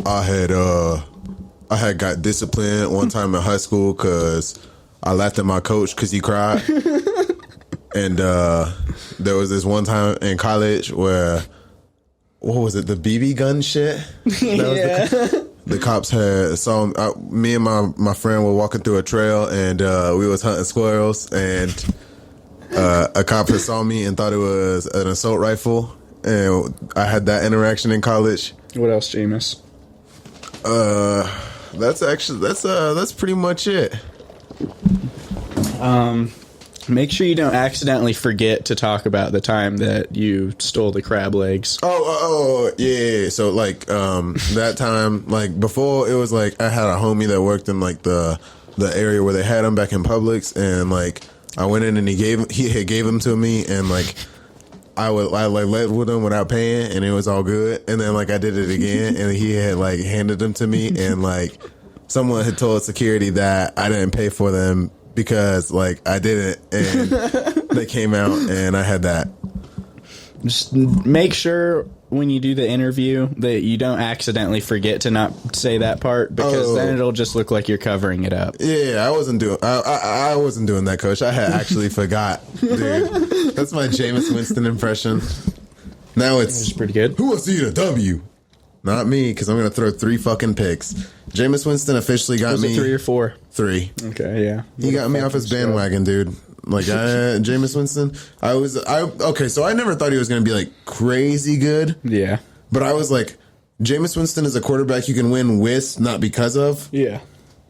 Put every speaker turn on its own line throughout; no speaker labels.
I had got disciplined one time in high school because I laughed at my coach because he cried. And there was this one time in college where, what was it, the BB gun shit? The cops had saw me and my friend were walking through a trail, and we was hunting squirrels, and a cop had saw me and thought it was an assault rifle, and I had that interaction in college.
What else, Jameis?
That's pretty much it.
Make sure you don't accidentally forget to talk about the time that you stole the crab legs.
Oh, yeah. So, like, that time, like, before, it was, like, I had a homie that worked in, like, the area where they had them back in Publix, and, like, I went in and he had gave them to me, and, like, I led with him without paying, and it was all good, and then, like, I did it again, and he had, like, handed them to me, and, like, someone had told security that I didn't pay for them, because, like, I did it, and they came out, and I had that.
Just make sure when you do the interview that you don't accidentally forget to not say that part, because then it'll just look like you're covering it up.
Yeah, I wasn't doing that, Coach. I had actually forgot, dude. That's my Jameis Winston impression. Now it's
pretty good.
Who wants to eat a W? Not me, because I'm going to throw 3 fucking picks. Jameis Winston officially got me.
Was it 3 or 4?
3.
Okay, yeah.
He got me off his bandwagon, dude. Like, Jameis Winston, so I never thought he was going to be, like, crazy good.
Yeah.
But I was like, Jameis Winston is a quarterback you can win with, not because of.
Yeah.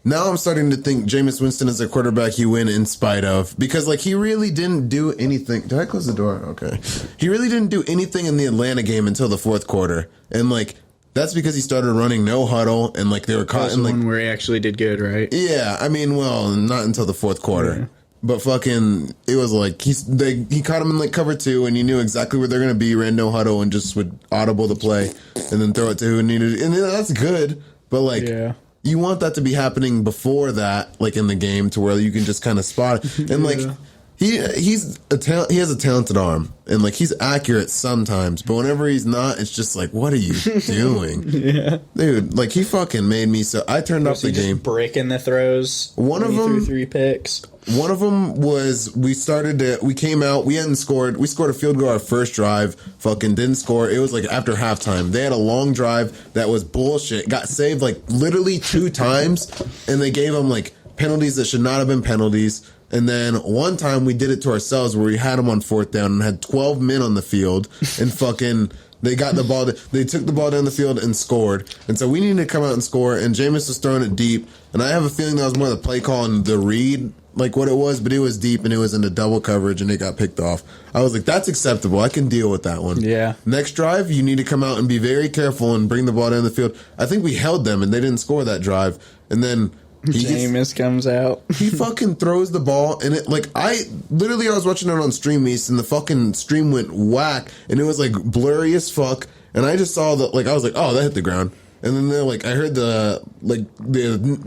Now I'm starting to think Jameis Winston is a quarterback you win in spite of. Because, like, he really didn't do anything. Did I close the door? Okay. He really didn't do anything in the Atlanta game until the fourth quarter. And, like, that's because he started running no huddle, and, like, they were caught in, like,
one where he actually did good, right?
Yeah, I mean, well, not until the fourth quarter. Yeah. But fucking, it was like, he caught him in, like, cover 2, and you knew exactly where they're going to be, ran no huddle, and just would audible the play, and then throw it to who needed it. And that's good, but, like, you want that to be happening before that, like, in the game, to where you can just kind of spot it. And, like, he has a talented arm, and, like, he's accurate sometimes, but whenever he's not, it's just like, what are you doing? Dude, like, he fucking made me so I turned off the game.
Just breaking the throws.
One of them
threw 3 picks.
One of them was we came out, we hadn't scored. We scored a field goal our first drive, fucking didn't score. It was like after halftime. They had a long drive that was bullshit. Got saved like literally 2 times, and they gave them like penalties that should not have been penalties. And then one time we did it to ourselves where we had them on 4th down and had 12 men on the field, and fucking they got the ball. They took the ball down the field and scored. And so we needed to come out and score, and Jameis was throwing it deep. And I have a feeling that was more the play call and the read, like what it was, but it was deep and it was into double coverage and it got picked off. I was like, that's acceptable. I can deal with that one.
Yeah.
Next drive, you need to come out and be very careful and bring the ball down the field. I think we held them and they didn't score that drive. And then
Jameis comes out.
He fucking throws the ball, and it, like, I was watching it on Stream East, and the fucking stream went whack, and it was, like, blurry as fuck, and I just saw that, like, I was like, oh, that hit the ground. And then they're like, I heard the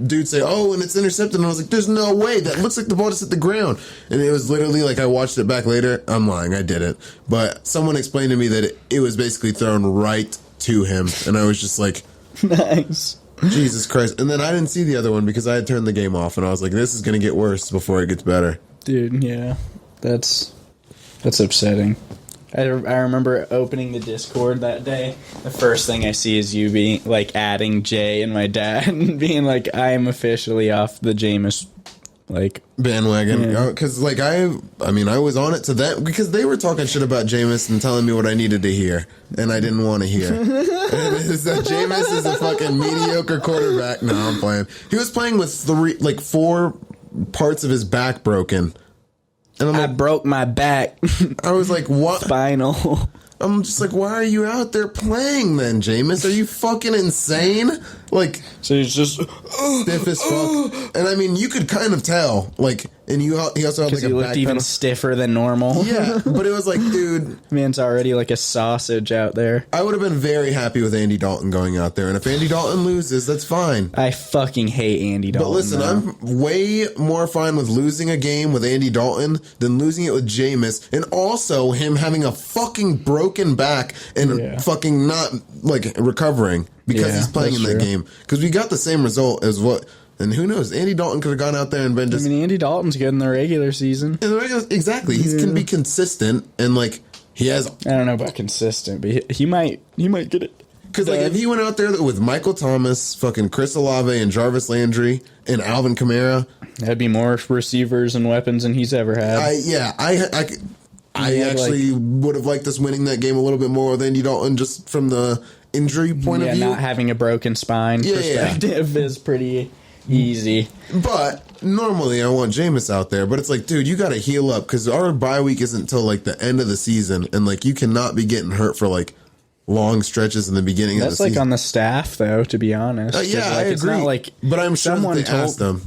dude say, oh, and it's intercepted, and I was like, there's no way, that looks like the ball just hit the ground. And it was literally, like, I watched it back later. I'm lying, I didn't. But someone explained to me that it was basically thrown right to him, and I was just like,
nice.
Jesus Christ. And then I didn't see the other one because I had turned the game off, and I was like, this is going to get worse before it gets better.
Dude, yeah. That's upsetting. I remember opening the Discord that day. The first thing I see is you being, like, adding Jay and my dad and being like, I am officially off the Jameis, like,
bandwagon. Because, like, I was on it to them because they were talking shit about Jameis and telling me what I needed to hear, and I didn't want to hear. Is that Jameis is a fucking mediocre quarterback. No, I'm playing. He was playing with 4 parts of his back broken. And I
broke my back.
I was like, what?
Spinal.
I'm just like, why are you out there playing then, Jameis? Are you fucking insane? Like,
so he's just
stiff as fuck. And I mean, you could kind of tell, like, and he also had like
he
a
looked
back
even
pedal.
stiffer than normal.
Yeah, but it was like, dude,
Man's already like a sausage out there.
I would have been very happy with Andy Dalton going out there, and if Andy Dalton loses, that's fine.
I fucking hate Andy Dalton.
But listen,
though.
I'm way more fine with losing a game with Andy Dalton than losing it with Jameis, and also him having a fucking broken back and fucking not like recovering because he's playing in that game. Because we got the same result as what. And who knows? Andy Dalton could have gone out there and been just...
I mean, Andy Dalton's good in the regular season.
Exactly. He can be consistent, and, like, he has...
I don't know about consistent, but he might get it.
Because, like, if he went out there with Michael Thomas, fucking Chris Olave, and Jarvis Landry, and Alvin Kamara...
That'd be more receivers and weapons than he's ever had.
I actually would have liked us winning that game a little bit more with Andy Dalton just from the injury point of view.
Yeah, not having a broken spine perspective is pretty... easy.
But normally I want Jameis out there, but it's like, dude, you got to heal up because our bye week isn't until like the end of the season, and like you cannot be getting hurt for like long stretches in the beginning of the season.
That's like on the staff, though, to be honest.
Yeah,
like,
I agree.
It's not like
but I'm sure someone they asked them.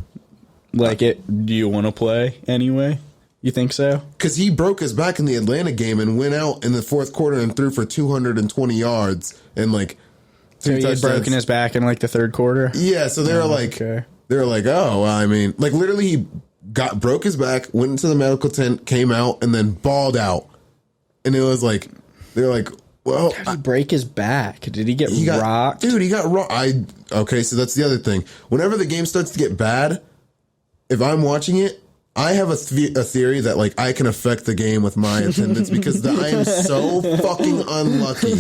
Like, do you want to play anyway? You think so?
Because he broke his back in the Atlanta game and went out in the fourth quarter and threw for 220 yards and like.
So he had broken his back in like the third quarter?
Yeah, so they were like, oh, well, I mean, like literally he broke his back, went into the medical tent, came out, and then balled out. And it was like, they were like, well.
How did he break his back? Did he get rocked?
Dude, he got rocked. Okay, so that's the other thing. Whenever the game starts to get bad, if I'm watching it, I have a theory that like I can affect the game with my attendance because I am so fucking unlucky.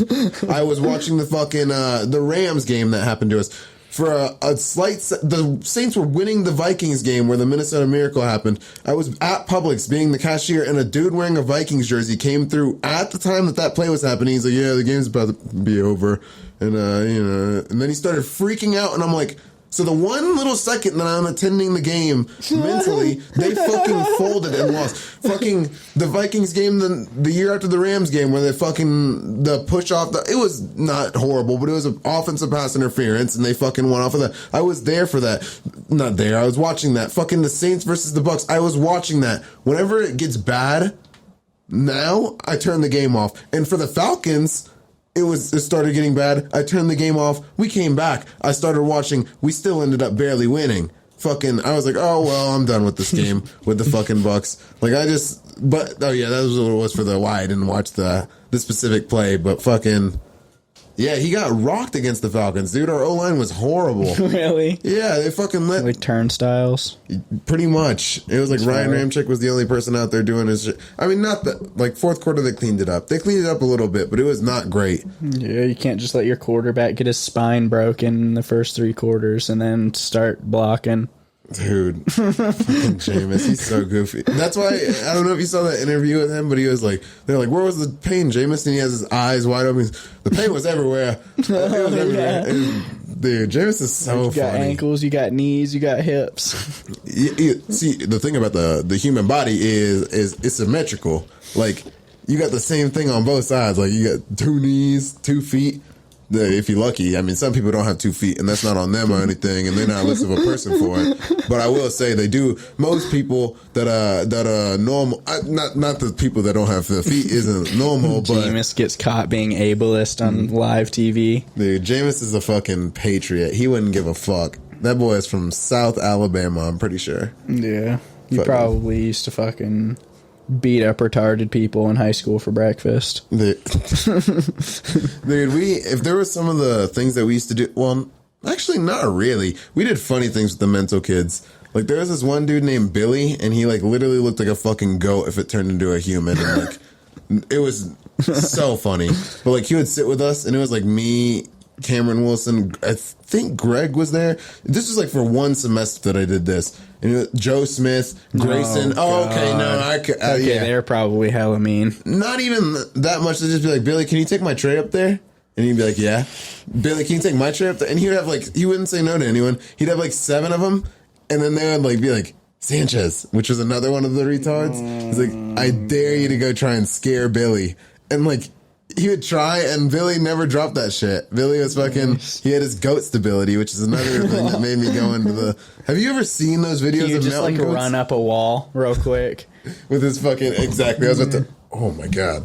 I was watching the fucking the Rams game that happened to us for a slight. The Saints were winning the Vikings game where the Minnesota Miracle happened. I was at Publix being the cashier, and a dude wearing a Vikings jersey came through at the time that play was happening. He's like, "Yeah, the game's about to be over," and and then he started freaking out, and I'm like. So the one little second that I'm attending the game mentally, they fucking folded and lost. Fucking the Vikings game the year after the Rams game where they fucking the push off it was not horrible, but it was an offensive pass interference and they fucking went off of that. I was there for that. Not there. I was watching that. Fucking the Saints versus the Bucks. I was watching that. Whenever it gets bad, now I turn the game off. And for the Falcons, it started getting bad. I turned the game off. We came back. I started watching. We still ended up barely winning. I was like, oh, well, I'm done with this game with the fucking Bucks. Like, that was what it was for why I didn't watch the specific play. But fucking, yeah, he got rocked against the Falcons, dude. Our O-line was horrible.
Really?
Yeah, they fucking
like turnstiles.
Pretty much. It was like Ryan Ramczyk was the only person out there doing his shit. I mean, not that, like, fourth quarter they cleaned it up. They cleaned it up a little bit, but it was not great.
Yeah, you can't just let your quarterback get his spine broken in the first three quarters and then start blocking.
Dude, fucking Jameis, he's so goofy. That's why, I don't know if you saw that interview with him, but he was like, they're like, where was the pain, Jameis? And he has his eyes wide open. The pain was everywhere. It was everywhere. Dude, Jameis is so funny.
You got ankles, you got knees, you got hips.
See, the thing about the human body is it's symmetrical. Like, you got the same thing on both sides. Like, you got 2 knees, 2 feet. If you're lucky, I mean, some people don't have 2 feet, and that's not on them or anything, and they're not less of a person for it. But I will say they do. Most people that are normal, not the people that don't have the feet isn't normal. But
Jameis gets caught being ableist on live TV.
Dude, Jameis is a fucking patriot. He wouldn't give a fuck. That boy is from South Alabama, I'm pretty sure.
Yeah, he probably used to fucking beat up retarded people in high school for breakfast.
Dude, if there were some of the things that we used to do, well, actually not really. We did funny things with the mental kids. Like, there was this one dude named Billy, and he like literally looked like a fucking goat if it turned into a human. And like, it was so funny. But like, he would sit with us, and it was like me, Cameron Wilson, I think Greg was there. This was like for one semester that I did this. And it was Joe Smith, Grayson.
They're probably hella mean.
Not even that much. They'd just be like, Billy, can you take my tray up there? And he'd be like, yeah. Billy, can you take my tray up there? And he would have like, he wouldn't say no to anyone. He'd have like 7 of them. And then they would like be like, Sanchez, which was another one of the retards. He's like, I dare you to go try and scare Billy. And like, he would try, and Billy never dropped that shit. Billy was fucking, he had his goat stability, which is another thing that made me go into the, have you ever seen those videos
You
of
just
mountain
like
goats?
run up a wall real quick.
With his fucking, exactly, I was about to, oh my god.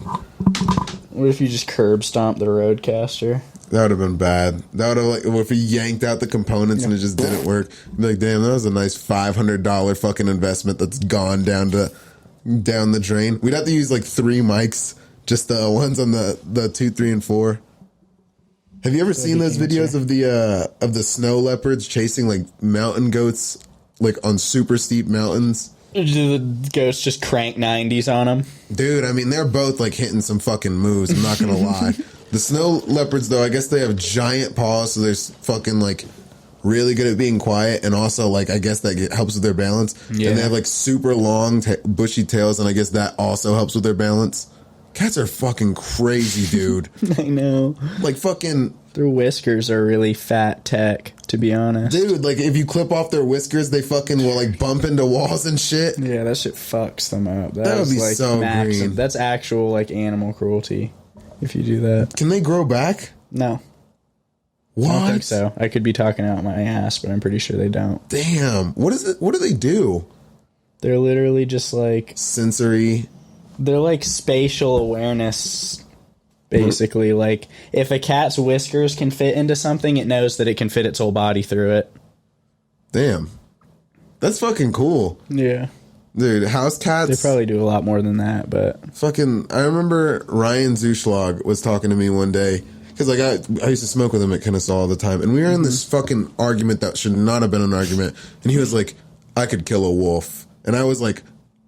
What if you just curb stomp the roadcaster?
That would have been bad. That would have, like, if he yanked out the components and it just didn't work. I'd be like, damn, that was a nice $500 fucking investment that's gone down the drain. We'd have to use like 3 mics, just the ones on the 2, 3, and 4. Have you ever seen those videos of the snow leopards chasing like mountain goats, like on super steep mountains?
The ghosts just crank 90s on them.
Dude, I mean, they're both like hitting some fucking moves. I'm not gonna lie. The snow leopards, though, I guess they have giant paws, so they're fucking like really good at being quiet, and also like I guess that helps with their balance.
Yeah.
And they have like super long, bushy tails, and I guess that also helps with their balance. Cats are fucking crazy, dude.
I know.
Like fucking.
Their whiskers are really fat tech, to be honest.
Dude, like if you clip off their whiskers, they fucking will like bump into walls and shit.
Yeah, that shit fucks them up.
That would be
like
so green.
That's actual like animal cruelty if you do that.
Can they grow back?
No.
What?
I don't think so. I could be talking out my ass, but I'm pretty sure they don't.
Damn. What is it? What do they do?
They're literally just like
Sensory.
they're like spatial awareness. Basically, like if a cat's whiskers can fit into something, it knows that it can fit its whole body through it.
Damn. That's fucking cool.
Yeah.
Dude, house cats.
They probably do a lot more than that, but
Fucking, I remember Ryan Zuschlag was talking to me one day. Because, like, I used to smoke with him at Kennesaw all the time. And we were in this fucking argument that should not have been an argument. And he was like, I could kill a wolf. And I was like,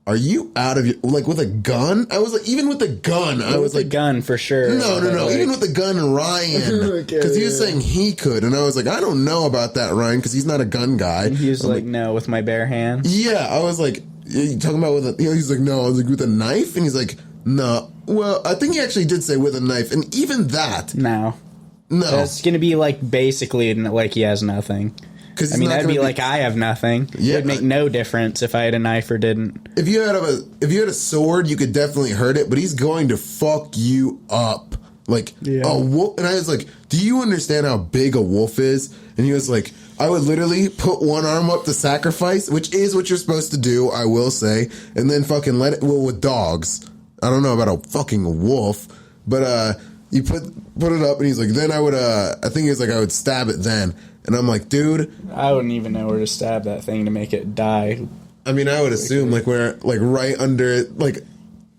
are you out of your, like, with a gun? I was like, even with a gun, I was like,
a gun for sure.
no,
Like,
even with a gun, Ryan. Because he was saying he could. And I was like, I don't know about that, Ryan, because he's not a gun guy.
he was like, no, with my bare hands.
Yeah, I was like, you talking about with a, he's like, no, I was like, with a knife? And he's like, no. Well, I think he actually did say with a knife. And even that.
No. That's going to be like basically like he has nothing. I mean, that'd be like I have nothing.
Yeah,
it would make no difference if I had a knife or didn't.
If you had a sword, you could definitely hurt it, but he's going to fuck you up. Like a wolf. And I was like, do you understand how big a wolf is? And he was like, I would literally put one arm up to sacrifice, which is what you're supposed to do, I will say, and then fucking let it, well, with dogs. I don't know about a fucking wolf, but you put it up, and he's like, then I would, I think he was like, I would stab it then. And I'm like, dude,
I wouldn't even know where to stab that thing to make it die.
I mean, I would assume like where, like right under it, like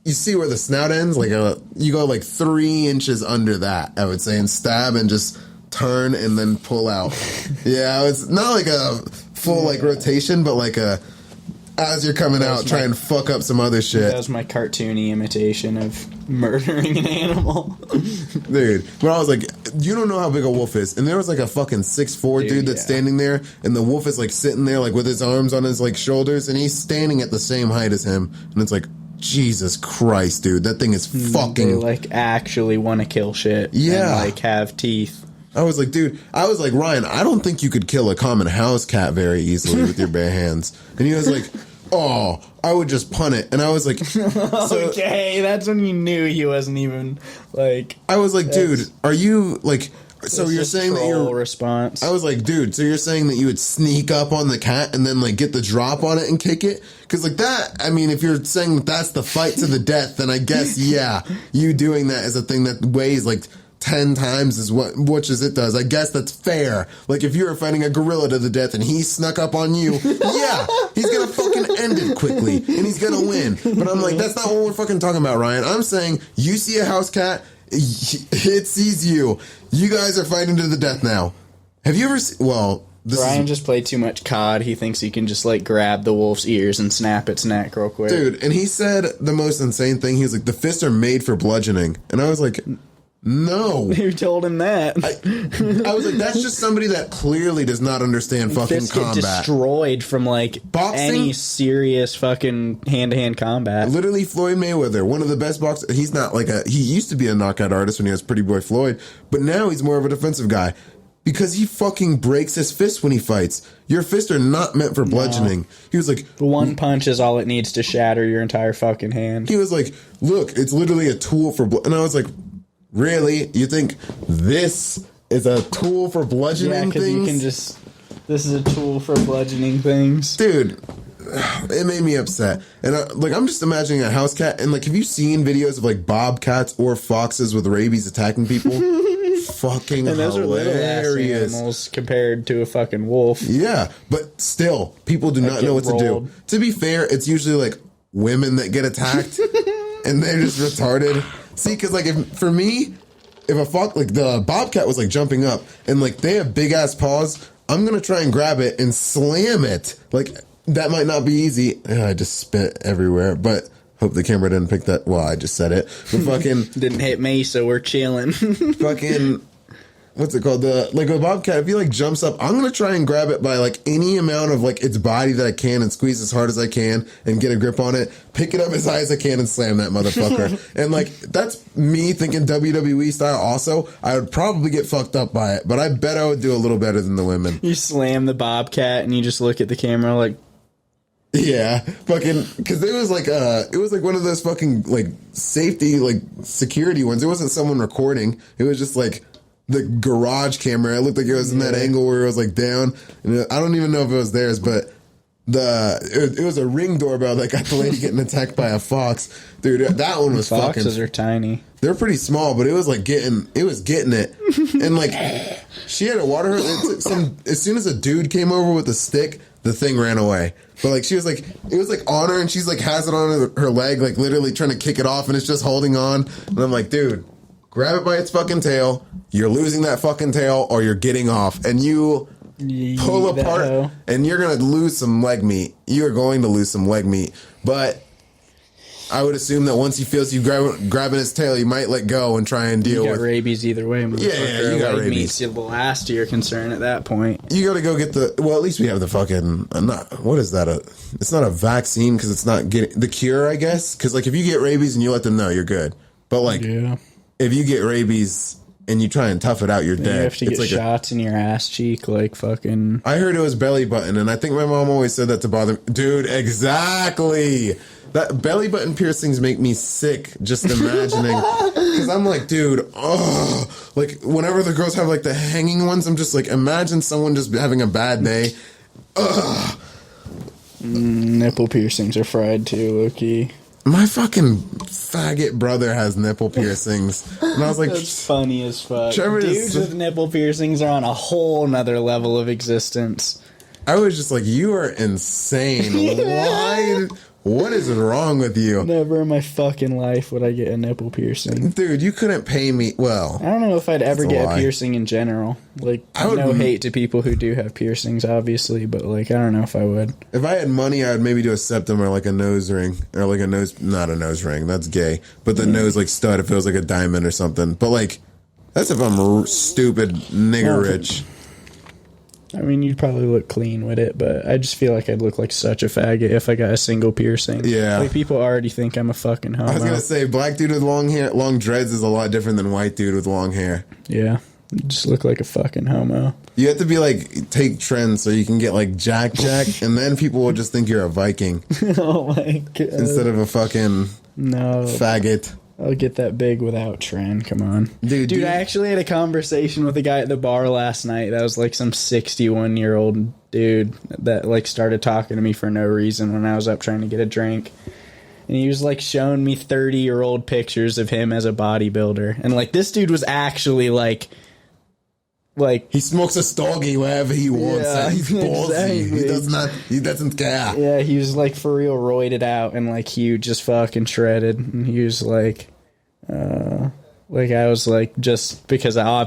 you see where the snout ends, like you go like 3 inches under that, I would say, and stab and just turn and then pull out. Yeah, it's not like a full like rotation, but like a, as you're coming out, try and fuck up some other shit.
That was my cartoony imitation of murdering an animal.
Dude, but I was like, you don't know how big a wolf is. And there was like a fucking 6'4" dude that's standing there, and the wolf is like sitting there like with his arms on his like shoulders, and he's standing at the same height as him. And it's like, Jesus Christ, dude, that thing is fucking...
They like actually want to kill shit.
Yeah.
And like have teeth.
I was like, dude, Ryan, I don't think you could kill a common house cat very easily with your bare hands. And he was like, oh, I would just punt it. And I was like,
okay, that's when you knew he wasn't even like.
I was like, dude, are you like, so you're saying that you're
response.
I was like, dude, so you're saying that you would sneak up on the cat and then like get the drop on it and kick it? Because like that, I mean, if you're saying that that's the fight to the death, then I guess, yeah, you doing that is a thing that weighs like 10 times as much as it does. I guess that's fair. Like if you were fighting a gorilla to the death and he snuck up on you, yeah, he's gonna fucking end it quickly and he's gonna win. But I'm like, that's not what we're fucking talking about, Ryan. I'm saying you see a house cat, it sees you. You guys are fighting to the death now. Have you ever seen... Well,
Ryan just played too much COD. He thinks he can just, like, grab the wolf's ears and snap its neck real quick.
Dude, and he said the most insane thing. He was like, the fists are made for bludgeoning. And I was like... No.
Who told him that?
I was like, that's just somebody that clearly does not understand fucking
Fists
combat.
get destroyed from, like,
boxing?
any serious fucking hand-to-hand combat.
Literally, Floyd Mayweather, one of the best boxers. He's not like he used to be a knockout artist when he was Pretty Boy Floyd, but now he's more of a defensive guy because he fucking breaks his fists when he fights. Your fists are not meant for bludgeoning. No. He was like...
One punch is all it needs to shatter your entire fucking hand.
He was like, look, it's literally a tool for... And I was like... Really? You think this is a tool for bludgeoning
because
things?
you can just. This is a tool for bludgeoning things,
dude. It made me upset, and I'm just imagining a house cat. And like, have you seen videos of like bobcats or foxes with rabies attacking people? Fucking
and those
hilarious.
are little ass animals compared to a fucking wolf.
Yeah, but still, people do not know what to do. To be fair, it's usually like women that get attacked, and they're just retarded. See, because like for me, if a fox, like the bobcat was like jumping up, and like they have big ass paws, I'm gonna try and grab it and slam it. Like that might not be easy. I just spit everywhere, but. Hope the camera didn't pick that. Well, I just said it. But fucking
didn't hit me, so we're chilling.
Fucking what's it called? Like a bobcat. If he like jumps up, I'm gonna try and grab it by like any amount of like its body that I can and squeeze as hard as I can and get a grip on it. Pick it up as high as I can and slam that motherfucker. And like that's me thinking WWE style. Also, I would probably get fucked up by it, but I bet I would do a little better than the women.
You slam the bobcat and you just look at the camera like.
Yeah, fucking, because it was like one of those fucking like safety like security ones. It wasn't someone recording. It was just like the garage camera. It looked like it was in that angle where it was like down. And I don't even know if it was theirs, but it was a Ring doorbell that got the lady getting attacked by a fox. Dude, that one was
Foxes
fucking.
Are tiny.
They're pretty small, but it was like getting it, and like she had a water hose. As soon as a dude came over with a stick, the thing ran away. But like she was like, it was like on her, and she's like has it on her leg, like literally trying to kick it off, and it's just holding on. And I'm like, dude, grab it by its fucking tail. You're losing that fucking tail, or you're getting off, and you pull apart, and you're gonna lose some leg meat. You are going to lose some leg meat, but. I would assume that once he feels you grabbing his tail, he might let go and try and deal with...
You got rabies either way.
Yeah, you got rabies.
Meat's the last of your concern at that point.
You got to go get the... Well, at least we have the fucking... what is that? It's not a vaccine because it's not getting... The cure, I guess? Because, like, if you get rabies and you let them know, you're good. But, like, if you get rabies and you try and tough it out, you're dead.
You have to get like shots in your ass cheek, like fucking...
I heard it was belly button, and I think my mom always said that to bother me. Dude, exactly! That belly button piercings make me sick just imagining. Because I'm like, dude, oh. Like, whenever the girls have, like, the hanging ones, I'm just like, imagine someone just having a bad day. Ugh.
Nipple piercings are fried too, low-key.
My fucking faggot brother has nipple piercings. And I was like...
That's funny as fuck. Dudes with nipple piercings are on a whole nother level of existence.
I was just like, you are insane. Why... What is wrong with you?
Never in my fucking life would I get a nipple piercing.
Dude, you couldn't pay me. Well,
I don't know if I'd ever get a piercing in general. Like, no hate to people who do have piercings, obviously, but like, I don't know if I would.
If I had money, I'd maybe do a septum or like a nose ring. Or like a nose, not a nose ring, that's gay. But the nose like stud, if it was like a diamond or something. But like, that's if I'm stupid nigger rich.
I mean, you'd probably look clean with it, but I just feel like I'd look like such a faggot if I got a single piercing.
Yeah.
Like, people already think I'm a fucking homo.
I was going to say, black dude with long hair, long dreads is a lot different than white dude with long hair.
Yeah. You just look like a fucking homo.
You have to be like, take trends so you can get like Jack, and then people will just think you're a Viking.
Oh my God.
Instead of a fucking faggot.
I'll get that big without trend. Come on. Dude, I actually had a conversation with a guy at the bar last night that was like some 61-year-old dude that like started talking to me for no reason when I was up trying to get a drink. And he was like showing me 30-year-old pictures of him as a bodybuilder. And like this dude was actually like he smokes a stogie wherever he wants.
Yeah, he's ballsy. Exactly. He doesn't care.
Yeah, he was like for real roided out and like huge, just fucking shredded. And he was like I was like, just because I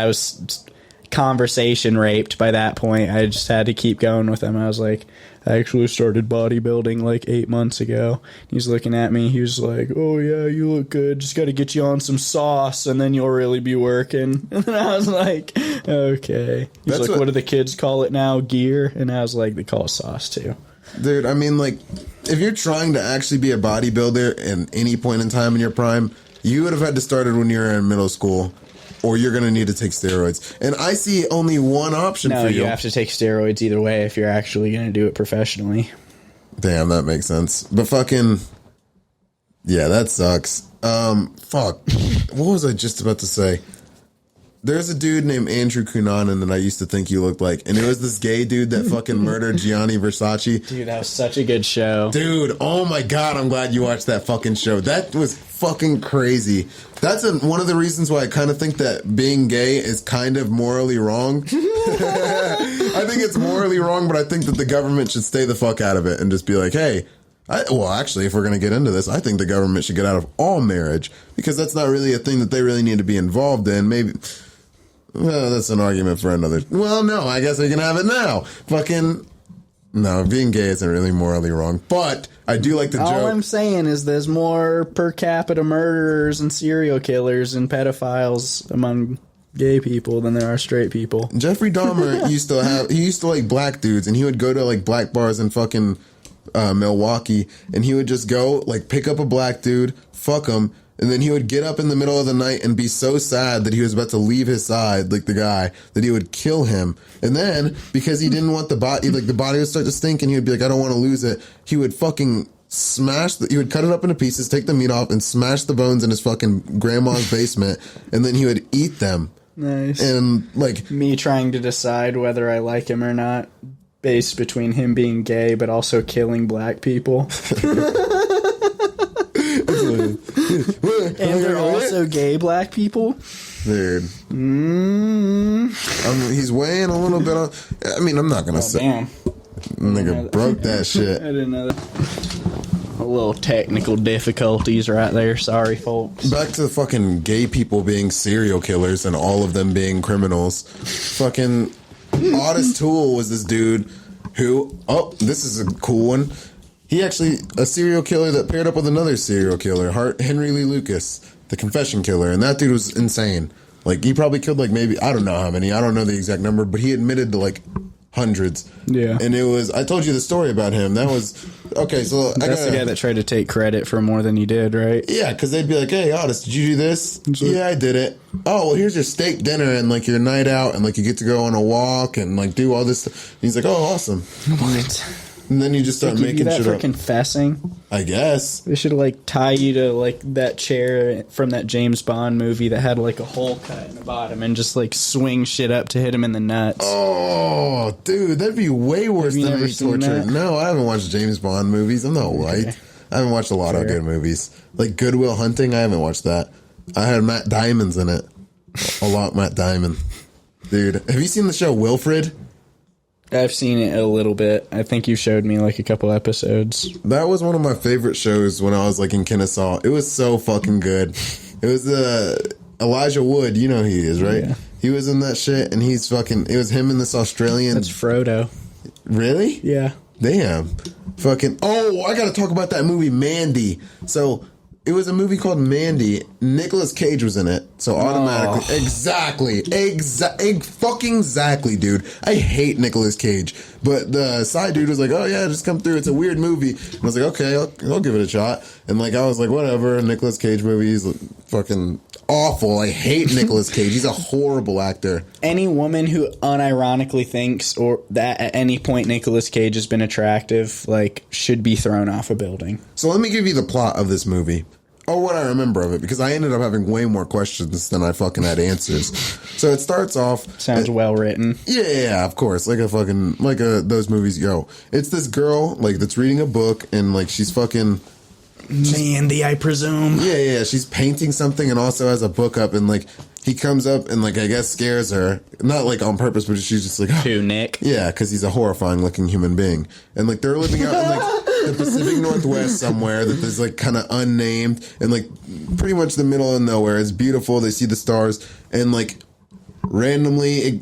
was conversation raped by that point, I just had to keep going with him. I was like, I actually started bodybuilding like 8 months ago. He's looking at me. He was like, oh yeah, you look good. Just got to get you on some sauce and then you'll really be working. And then I was like, okay. He's like, what do the kids call it now? Gear? And I was like, they call it sauce too.
Dude, I mean, like, if you're trying to actually be a bodybuilder at any point in time in your prime, you would have had to start it when you were in middle school. Or you're going to need to take steroids. And I see only one option for you.
No, you have to take steroids either way if you're actually going to do it professionally.
Damn, that makes sense. But fucking... Yeah, that sucks. Fuck. What was I just about to say? There's a dude named Andrew Cunanan that I used to think you looked like, and it was this gay dude that fucking murdered Gianni Versace.
Dude, that was such a good show.
Dude, oh my god, I'm glad you watched that fucking show. That was fucking crazy. That's one of the reasons why I kind of think that being gay is kind of morally wrong. I think it's morally wrong, but I think that the government should stay the fuck out of it and just be like, hey, well, actually, if we're going to get into this, I think the government should get out of all marriage, because that's not really a thing that they really need to be involved in. Maybe... Well, that's an argument for another... Well, no, I guess we can have it now. Fucking... No, being gay isn't really morally wrong, but I do like the joke.
All I'm saying is there's more per capita murderers and serial killers and pedophiles among gay people than there are straight people.
Jeffrey Dahmer used to like black dudes, and he would go to like black bars in fucking Milwaukee, and he would just go like pick up a black dude, fuck him, and then he would get up in the middle of the night and be so sad that he was about to leave his side, like the guy, that he would kill him. And then, because he didn't want the body, like the body would start to stink, and he would be like, I don't want to lose it. He would fucking he would cut it up into pieces, take the meat off, and smash the bones in his fucking grandma's basement, and then he would eat them.
Nice.
And like...
Me trying to decide whether I like him or not, based between him being gay, but also killing black people. And they're also gay black people?
Dude. He's weighing a little bit on... I mean, I'm not going to say...
Damn.
Nigga broke that shit.
I didn't know that. A little technical difficulties right there. Sorry, folks.
Back to the fucking gay people being serial killers and all of them being criminals. Fucking Otis Toole was this dude who... Oh, this is a cool one. He actually, a serial killer that paired up with another serial killer, Henry Lee Lucas, the confession killer, and that dude was insane. Like, he probably killed, like, maybe, I don't know how many, I don't know the exact number, but he admitted to, like, hundreds.
Yeah.
And it was, I told you the story about him. That was, okay, so
That's the guy that tried to take credit for more than he did, right?
Yeah, because they'd be like, hey, Otis, did you do this? Yeah, I did it. Oh, well, here's your steak dinner and, like, your night out, and, like, you get to go on a walk and, like, do all this stuff. And he's like, oh, awesome.
What?
And then you just start making shit
for
up.
Confessing?
I guess.
They should, like, tie you to, like, that chair from that James Bond movie that had, like, a hole cut in the bottom and just, like, swing shit up to hit him in the nuts.
Oh, dude, that'd be way worse than any torture. No, I haven't watched James Bond movies. I'm not white. Okay. I haven't watched a lot of good movies. Like Good Will Hunting, I haven't watched that. I had Matt Dimon's in it. A lot, Matt Damon. Dude, have you seen the show Wilfred?
I've seen it a little bit. I think you showed me like a couple episodes.
That was one of my favorite shows when I was like in Kennesaw. It was so fucking good. It was Elijah Wood. You know who he is, right? Yeah. He was in that shit, and he's fucking... It was him and this Australian...
That's Frodo.
Really?
Yeah.
Damn. Fucking... Oh, I gotta talk about that movie, Mandy. So... It was a movie called Mandy. Nicolas Cage was in it. So automatically... Oh. Fucking exactly, dude. I hate Nicolas Cage. But the side dude was like, oh yeah, just come through. It's a weird movie. And I was like, okay, I'll give it a shot. And like, I was like, whatever. A Nicolas Cage movie is fucking awful. I hate Nicolas Cage. He's a horrible actor.
Any woman who unironically thinks or that at any point Nicolas Cage has been attractive, like, should be thrown off a building.
So let me give you the plot of this movie. Or what I remember of it, because I ended up having way more questions than I fucking had answers. So it starts off...
Sounds well written.
Yeah, of course. Like those movies go. It's this girl, like, that's reading a book, and, like, she's fucking...
Mandy, I presume.
Yeah. She's painting something and also has a book up, and, like, he comes up and, like, I guess scares her. Not, like, on purpose, but she's just like...
Who, Nick?
Yeah, because he's a horrifying-looking human being. And, like, they're living out in, like... the Pacific Northwest somewhere that is like kind of unnamed and like pretty much the middle of nowhere. It's beautiful. They see the stars and like randomly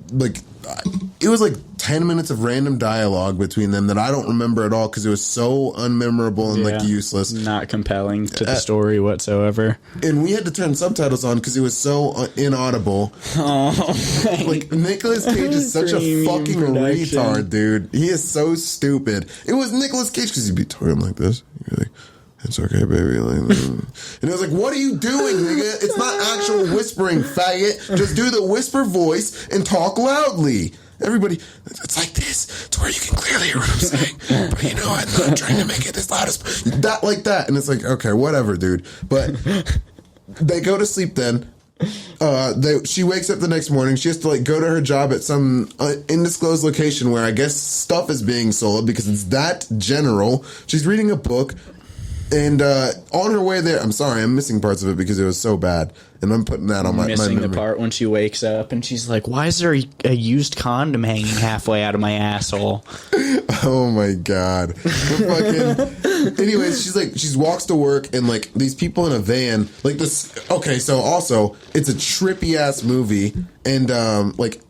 it was like 10 minutes of random dialogue between them that I don't remember at all because it was so unmemorable and like useless.
Not compelling to the story whatsoever.
And we had to turn subtitles on because it was so inaudible.
Oh,
like Nicolas Cage is such a fucking retard, dude. He is so stupid. It was Nicolas Cage because he'd be talking like this. He'd be like, it's okay, baby. And I was like, what are you doing, nigga? It's not actual whispering, faggot. Just do the whisper voice and talk loudly. everybody, it's like this. It's where you can clearly hear what I'm saying. But you know, I'm not trying to make it as loud as that, like that. And it's like, okay, whatever, dude. But they go to sleep then. She wakes up the next morning. She has to like go to her job at some undisclosed location where I guess stuff is being sold because it's that general. She's reading a book. And on her way there, I'm sorry, I'm missing parts of it because it was so bad, and I'm putting that on my
missing
memory.
the part when she wakes up and she's like, "Why is there a used condom hanging halfway out of my asshole?"
Oh my god! Anyways, she walks to work, and like these people in a van, like this. Okay, so also it's a trippy ass movie, and like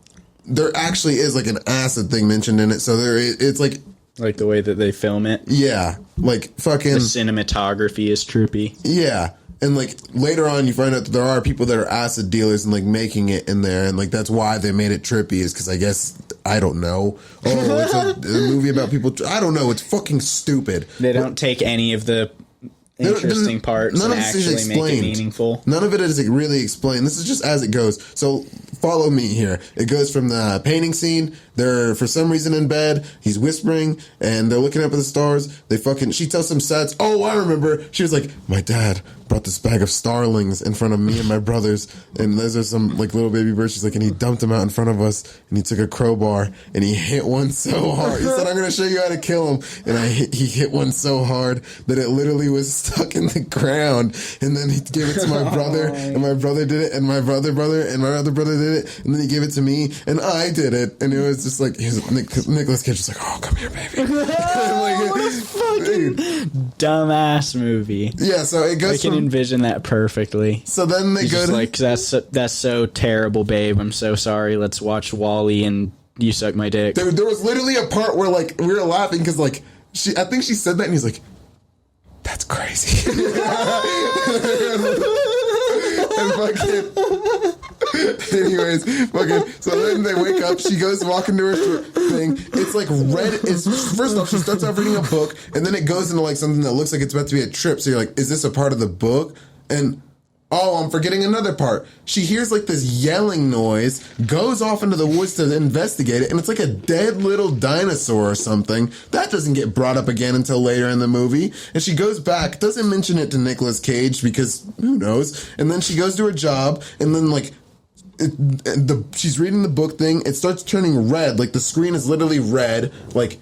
there actually is like an acid thing mentioned in it. So it's like.
Like the way that they film it.
Yeah. Like fucking.
The cinematography is trippy.
Yeah. And like later on you find out that there are people that are acid dealers and like making it in there. And like that's why they made it trippy is because I guess, I don't know. Oh, it's a movie about people. I don't know. It's fucking stupid.
They don't take any of the interesting parts and actually make it meaningful.
None of it is really explained. This is just as it goes. So follow me here. It goes from the painting scene. They're for some reason in bed. He's whispering and they're looking up at the stars. She tells some sets. Oh, I remember. She was like, my dad brought this bag of starlings in front of me and my brothers. And those are some like little baby birds. She's like, and he dumped them out in front of us and he took a crowbar and he hit one so hard. He said, I'm going to show you how to kill him. And he hit one so hard that it literally was stuck in the ground. And then he gave it to my brother and my brother did it and my brother and my other brother did it. And then he gave it to me and I did it. And it was just like, Nicolas Cage was like, oh, come here, baby.
What a fucking dumbass movie.
Yeah, so it goes
I can envision that perfectly.
So then they go to...
like, that's so terrible, babe. I'm so sorry. Let's watch Wall-E and you suck my dick.
There was literally a part where, like, we were laughing because, like, I think she said that and he's like, that's crazy. And fucking... Anyways, fucking, so then they wake up, she goes walking to her thing, it's like red, first off, she starts off reading a book, and then it goes into like something that looks like it's about to be a trip, so you're like, is this a part of the book? And, oh, I'm forgetting another part. She hears like this yelling noise, goes off into the woods to investigate it, and it's like a dead little dinosaur or something. That doesn't get brought up again until later in the movie. And she goes back, doesn't mention it to Nicolas Cage because who knows? And then she goes to her job, and then like, she's reading the book thing, it starts turning red, like the screen is literally red, like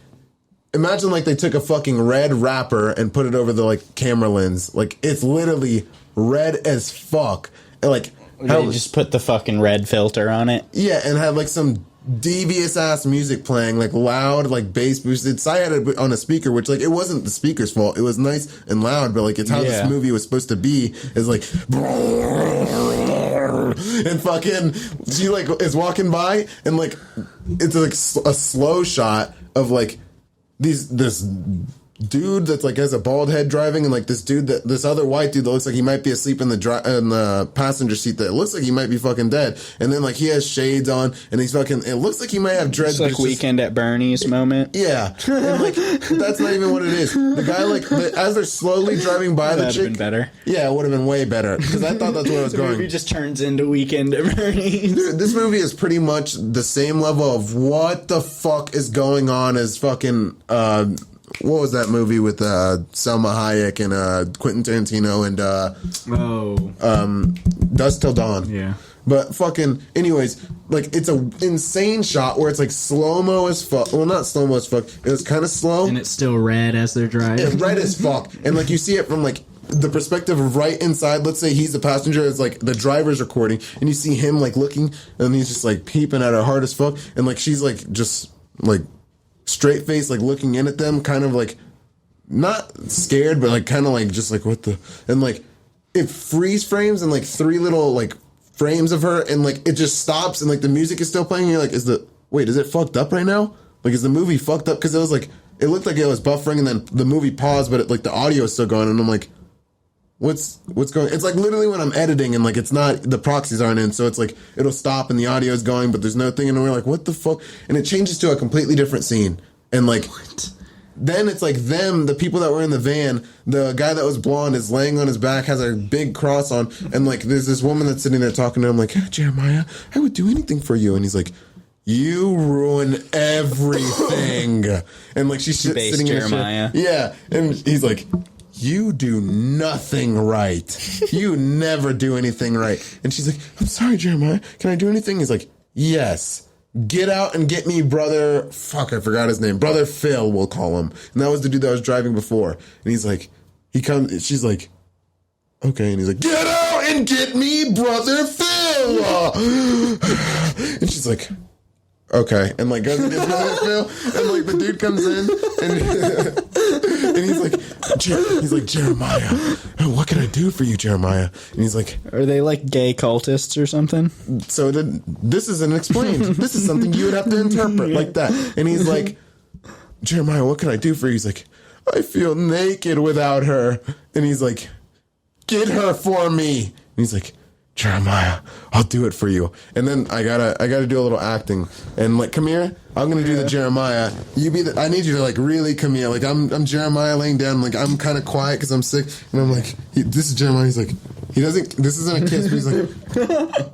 imagine like they took a fucking red wrapper and put it over the like camera lens, like it's literally red as fuck, and like
they just put the fucking red filter on it.
Yeah, and had like some devious ass music playing, like loud, like bass boosted. So I had it on a speaker, which like it wasn't the speaker's fault. It was nice and loud, but like it's how this movie was supposed to be. Is like, and fucking she like is walking by, and like it's like a slow shot of like this dude that's like has a bald head driving, and like this other white dude that looks like he might be asleep in the passenger seat that looks like he might be fucking dead, and then like he has shades on and he's fucking, it looks like he might have dreads.
It's like Weekend at Bernie's moment.
Yeah, and like that's not even what it is. The guy like as they're slowly driving by the chick,
would have been better.
Yeah, it would have been way better because I thought that's where I was going. The
movie just turns into Weekend at Bernie's.
Dude, this movie is pretty much the same level of what the fuck is going on as fucking what was that movie with Selma Hayek and Quentin Tarantino and Dusk Till Dawn?
Yeah.
But fucking, anyways, like it's a insane shot where it's like slow-mo as fuck. Well, not slow-mo as fuck. It was kind of slow.
And it's still red as they're driving.
It's red as fuck. And like you see it from like the perspective of right inside. Let's say he's the passenger, it's like the driver's recording, and you see him like looking, and he's just like peeping at her hard as fuck. And like she's like just like straight face, like looking in at them, kind of like not scared, but like kind of like just like what the, and like it freeze frames and like three little like frames of her, and like it just stops, and like the music is still playing. And you're like, is it fucked up right now? Like, is the movie fucked up? Because it was like, it looked like it was buffering, and then the movie paused, but like the audio is still going, and I'm like, what's going? It's like literally when I'm editing and like it's not, the proxies aren't in, so it's like it'll stop and the audio is going, but there's no thing, and we're like, what the fuck? And it changes to a completely different scene, and like then it's like them, the people that were in the van, the guy that was blonde is laying on his back, has a big cross on, and like there's this woman that's sitting there talking to him like, Jeremiah, I would do anything for you, and he's like, you ruin everything. And like she's sitting
Jeremiah.
in the yeah, and he's like, you do nothing right. You never do anything right. And she's like, I'm sorry, Jeremiah. Can I do anything? He's like, yes. Get out and get me brother. Fuck, I forgot his name. Brother Phil, we'll call him. And that was the dude that was driving before. And he's like, he comes. She's like, okay. And he's like, get out and get me brother Phil. And she's like, okay. And like goes and gets brother Phil. And like the dude comes in and he's like, Jeremiah, what can I do for you, Jeremiah? And he's like,
are they like gay cultists or something?
So this isn't explained. This is something you would have to interpret like that. And he's like, Jeremiah, what can I do for you? He's like, I feel naked without her. And he's like, get her for me. And he's like, Jeremiah, I'll do it for you. And then I gotta do a little acting. And like, come here. I'm gonna do the Jeremiah. I need you to like really come here. Like I'm Jeremiah laying down. Like I'm kind of quiet because I'm sick. And I'm like, this is Jeremiah. He's like, this isn't a kiss. But he's like,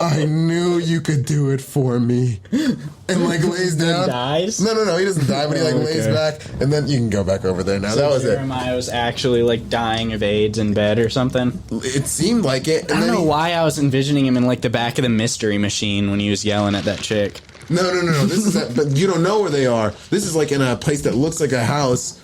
I knew you could do it for me. And like lays down.
He dies?
No, he doesn't die. But he like lays back. And then you can go back over there now. So that was
Jeremiah was actually like dying of AIDS in bed or something.
It seemed like it.
And I don't know why I was envisioning him in like the back of the Mystery Machine when he was yelling at that chick.
No. This is but you don't know where they are. This is like in a place that looks like a house.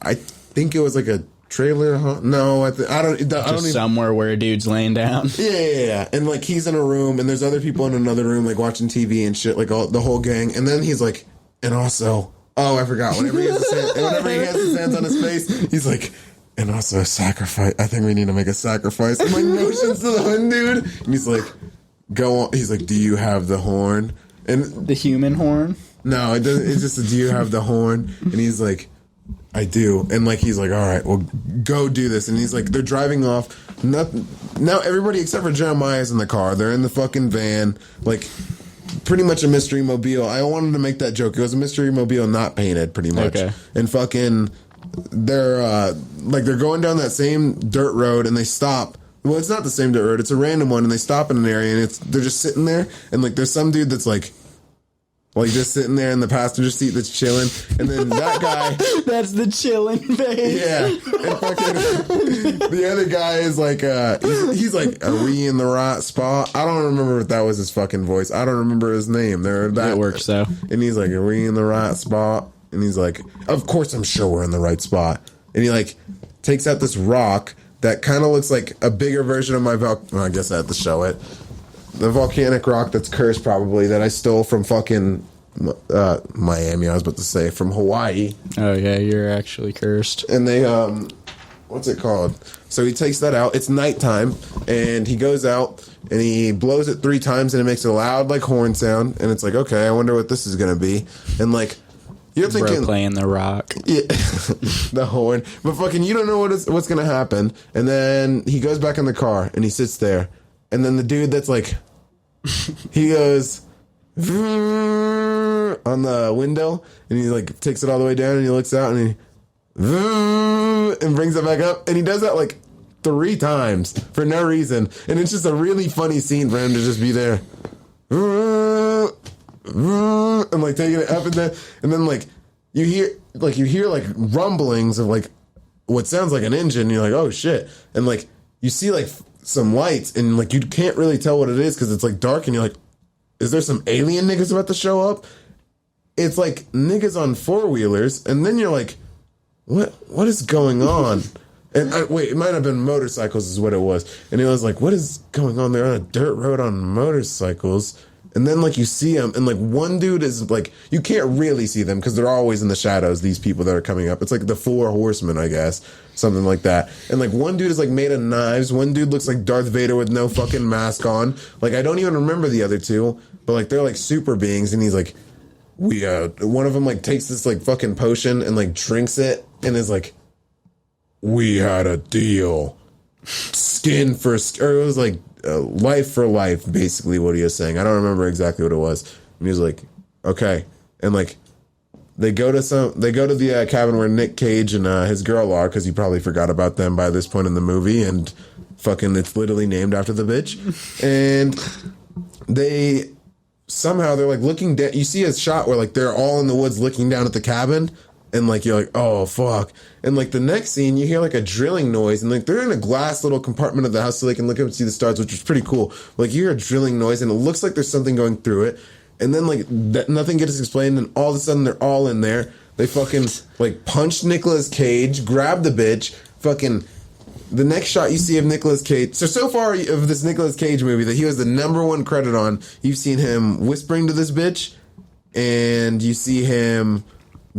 I think it was like a trailer. Huh? No, I don't even,
somewhere where a dude's laying down.
Yeah. And like he's in a room, and there's other people in another room, like watching TV and shit, like the whole gang. And then he's like, and also, I forgot. Whenever he has his hands on his face, he's like, and also a sacrifice. I think we need to make a sacrifice. And like motions to the one dude, and he's like, go on. He's like, do you have the horn? And
the human horn?
No, it doesn't. It's just do you have the horn? And he's like, I do. And like he's like, all right, well, go do this. And he's like, they're driving off. Now everybody except for Jeremiah is in the car. They're in the fucking van, like pretty much a mystery mobile. I wanted to make that joke. It was a mystery mobile not painted, pretty much. Okay. And fucking, they're going down that same dirt road, and they stop. Well, it's not the same dirt road. It's a random one, and they stop in an area, and they're just sitting there, and like there's some dude that's like just sitting there in the passenger seat that's chilling, and then that guy
that's the chilling face.
Yeah, and fucking the other guy is like he's like, are we in the right spot? I don't remember if that was his fucking voice. I don't remember his name.
That works though.
And he's like, are we in the right spot? And he's like, of course I'm sure we're in the right spot. And he like takes out this rock that kind of looks like a bigger version of my I guess I have to show it. The volcanic rock that's cursed, probably, that I stole from fucking Miami. I was about to say from Hawaii.
Oh yeah, you're actually cursed.
And they what's it called? So he takes that out. It's nighttime, and he goes out and he blows it 3 times, and it makes a loud like horn sound. And it's like, okay, I wonder what this is gonna be. And like, you're thinking,
bro playing the rock,
yeah, the horn. But fucking, you don't know what's gonna happen. And then he goes back in the car and he sits there. And then the dude that's like, he goes on the window, and he like takes it all the way down, and he looks out, and he and brings it back up, and he does that like 3 times for no reason, and it's just a really funny scene for him to just be there and like taking it up and then like you hear like rumblings of like what sounds like an engine, and you're like, oh shit, and like you see like some lights, and like you can't really tell what it is because it's like dark, and you're like, is there some alien niggas about to show up? It's like niggas on 4-wheelers, and then you're like, what is going on? And it might have been motorcycles is what it was. And it was like, what is going on? They're on a dirt road on motorcycles. And then like you see them, and like one dude is like, you can't really see them because they're always in the shadows, these people that are coming up. It's like the 4 horsemen, I guess, something like that. And like one dude is like made of knives. One dude looks like Darth Vader with no fucking mask on. Like I don't even remember the other two, but like they're like super beings. And he's like, one of them like takes this like fucking potion and like drinks it and is like, we had a deal. Skin for skin, or it was like life for life, basically what he was saying. I don't remember exactly what it was. And he was like, okay. And like they go to the cabin where Nick Cage and his girl are, because he probably forgot about them by this point in the movie, and fucking it's literally named after the bitch. And they somehow they're like looking down. You see a shot where like they're all in the woods looking down at the cabin, and like you're like, oh fuck. And like the next scene, you hear like a drilling noise, and like they're in a glass little compartment of the house so they can look up and see the stars, which is pretty cool. Like you hear a drilling noise, and it looks like there's something going through it. And then like nothing gets explained, and all of a sudden they're all in there. They fucking like punch Nicolas Cage, grab the bitch, fucking. The next shot you see of Nicolas Cage. So far of this Nicolas Cage movie that he was the #1 credit on, you've seen him whispering to this bitch, and you see him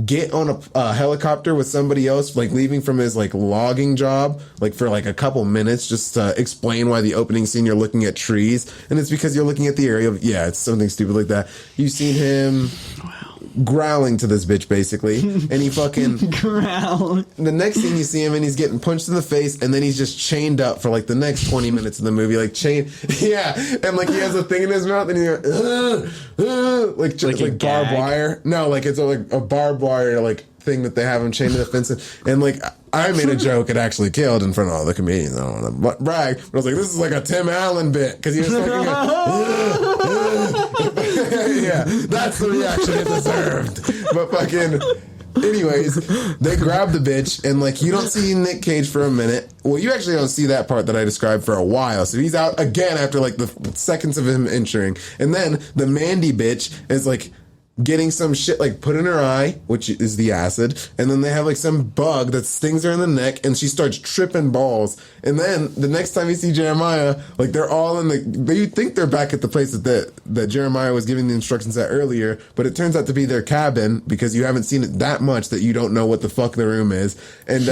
get on a helicopter with somebody else, like leaving from his like logging job, like for like a couple minutes, just to explain why the opening scene you're looking at trees, and it's because you're looking at the area of, yeah, it's something stupid like that. You've seen him growling to this bitch basically, and he fucking
growl.
The next thing you see him, and he's getting punched in the face, and then he's just chained up for like the next 20 minutes of the movie, like chained, yeah, and like he has a thing in his mouth, and he's like barbed wire. No, like it's like a barbed wire like thing that they have him chained to the fence, and like I made a joke it actually killed in front of all the comedians. I don't want to brag, but I was like, this is like a Tim Allen bit because he was fucking. Yeah, that's the reaction it deserved. But fucking, anyways, they grab the bitch, and like you don't see Nick Cage for a minute. Well, you actually don't see that part that I described for a while. So he's out again after like the seconds of him entering, and then the Mandy bitch is like getting some shit like put in her eye, which is the acid, and then they have like some bug that stings her in the neck, and she starts tripping balls. And then the next time you see Jeremiah, like they're all in the, you think they're back at the place that Jeremiah was giving the instructions at earlier, but it turns out to be their cabin because you haven't seen it that much that you don't know what the fuck the room is. And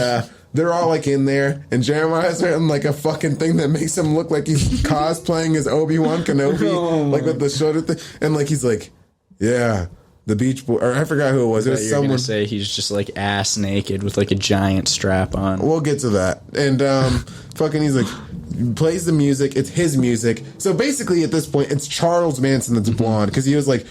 they're all like in there, and Jeremiah's wearing like a fucking thing that makes him look like he's cosplaying as Obi-Wan Kenobi, like with the shoulder thing, and like he's like, yeah, the Beach Boy, or I forgot who it was. It was someone. Gonna
say he's just like ass naked with like a giant strap on.
We'll get to that. And fucking, he's like, plays the music. It's his music. So basically, at this point, it's Charles Manson that's blonde, because he was like,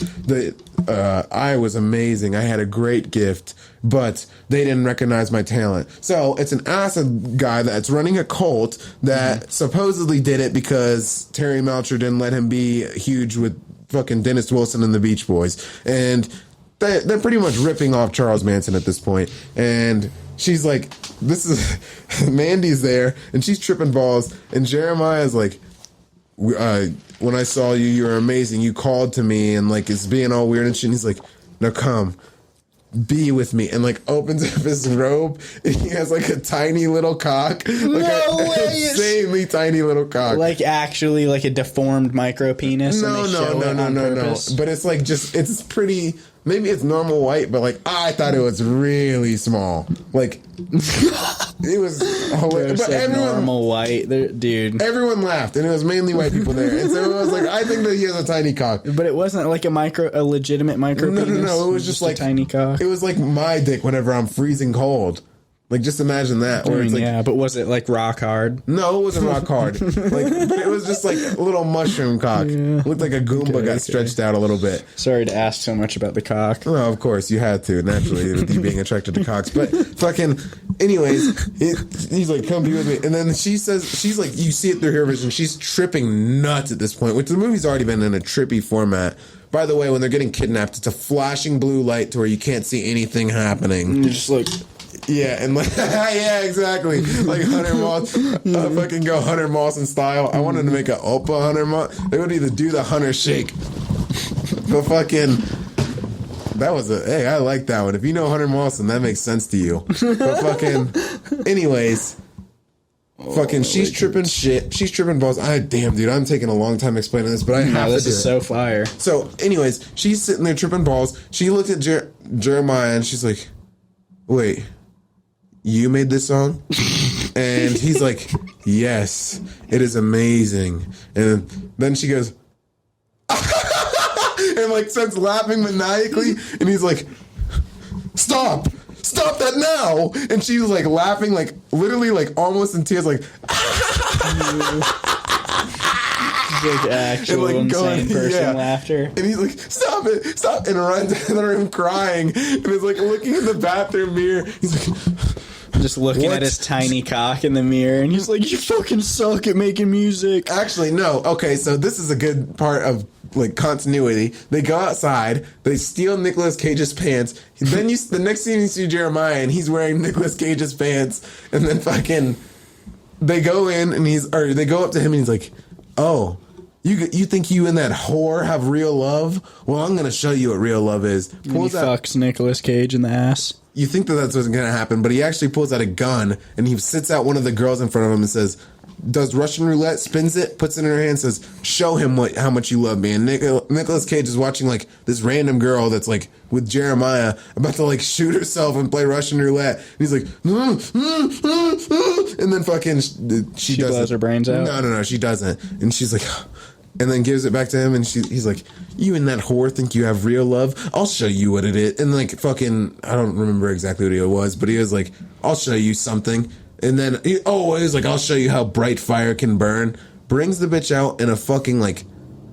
I was amazing. I had a great gift, but they didn't recognize my talent. So it's an acid guy that's running a cult that supposedly did it because Terry Melcher didn't let him be huge with fucking Dennis Wilson and the Beach Boys. And they're pretty much ripping off Charles Manson at this point. And she's like, this is, Mandy's there, and she's tripping balls, and Jeremiah's like, when I saw you, you were amazing. You called to me, and like it's being all weird and shit. And he's like, now come, be with me, and like opens up his robe, and he has like a tiny little cock, like
no way,
insanely tiny little cock,
like actually like a deformed micro penis.
No. But it's like it's pretty. Maybe it's normal white, but like I thought it was really small. Like it was hilarious. But everyone,
normal white, dude.
Everyone laughed, and it was mainly white people there. And so it was like, I think that he has a tiny cock.
But it wasn't like a legitimate micro penis.
No. It was just like
a tiny cock.
It was like my dick whenever I'm freezing cold. Like, just imagine that.
Where
it's like,
yeah, but was it like rock hard?
No, it wasn't rock hard. But it was just like a little mushroom cock. Yeah. It looked like a Goomba got stretched out a little bit.
Sorry to ask so much about the cock.
Well, of course, you had to, naturally, with you being attracted to cocks. But fucking, anyways, he's like, come be with me. And then she's like, you see it through her vision. She's tripping nuts at this point, which the movie's already been in a trippy format. By the way, when they're getting kidnapped, it's a flashing blue light to where you can't see anything happening.
And you're just like...
Yeah, and like, yeah, exactly. Like Hunter Moss, fucking go Hunter Moss in style. I wanted to make an Opa Hunter Moss. They would either do the Hunter shake, but fucking, that was hey, I like that one. If you know Hunter Moss, then that makes sense to you. But fucking, anyways, fucking, she's tripping shit. She's tripping balls. Damn, dude, I'm taking a long time explaining this, but I have to do it.
This is so fire.
So, anyways, she's sitting there tripping balls. She looked at Jeremiah, and she's like, wait, you made this song? And he's like, yes, it is amazing. And then she goes, and like starts laughing maniacally, and he's like, stop that now. And she was like laughing, like literally like almost in tears, like
like actual like insane person laughter.
And he's like, stop, and runs out of the room crying, and is like looking in the bathroom mirror. He's like,
just looking at his tiny cock in the mirror, and he's like, you fucking suck at making music.
Actually, no. Okay, so this is a good part of like continuity. They go outside. They steal Nicolas Cage's pants. Then the next scene you see Jeremiah and he's wearing Nicolas Cage's pants. And then fucking they go in and they go up to him and he's like, "Oh, you think you and that whore have real love? Well, I'm gonna show you what real love is."
Pulls and he fucks Nicolas Cage in the ass.
You think that's what's gonna happen, but he actually pulls out a gun and he sits out one of the girls in front of him and says, does Russian roulette, spins it, puts it in her hand, says, "Show him how much you love me." And Nicolas Cage is watching like this random girl that's like with Jeremiah about to like shoot herself and play Russian roulette. And he's like, and then fucking she
blows her brains out.
No, she doesn't. And she's like, and then gives it back to him, and he's like, "You and that whore think you have real love? I'll show you what it is." And like fucking, I don't remember exactly what it was, but he was like, "I'll show you something." And then, he was like, "I'll show you how bright fire can burn." Brings the bitch out in a fucking, like,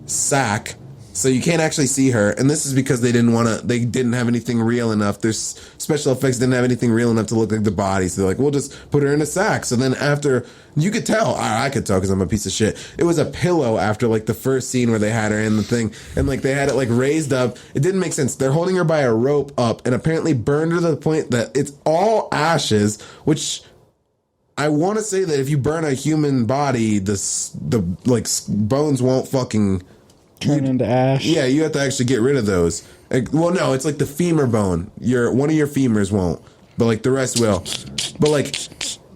sack, so you can't actually see her. And this is because they didn't have anything real enough. Their special effects didn't have anything real enough to look like the body. So they're like, "We'll just put her in a sack." So then after, you could tell, I could tell because I'm a piece of shit. It was a pillow after, like, the first scene where they had her in the thing. And, like, they had it, like, raised up. It didn't make sense. They're holding her by a rope up and apparently burned her to the point that it's all ashes, which... I want to say that if you burn a human body, the bones won't fucking
turn into ash.
Yeah, you have to actually get rid of those. Well, no, it's like the femur bone. One of your femurs won't, but like the rest will. But like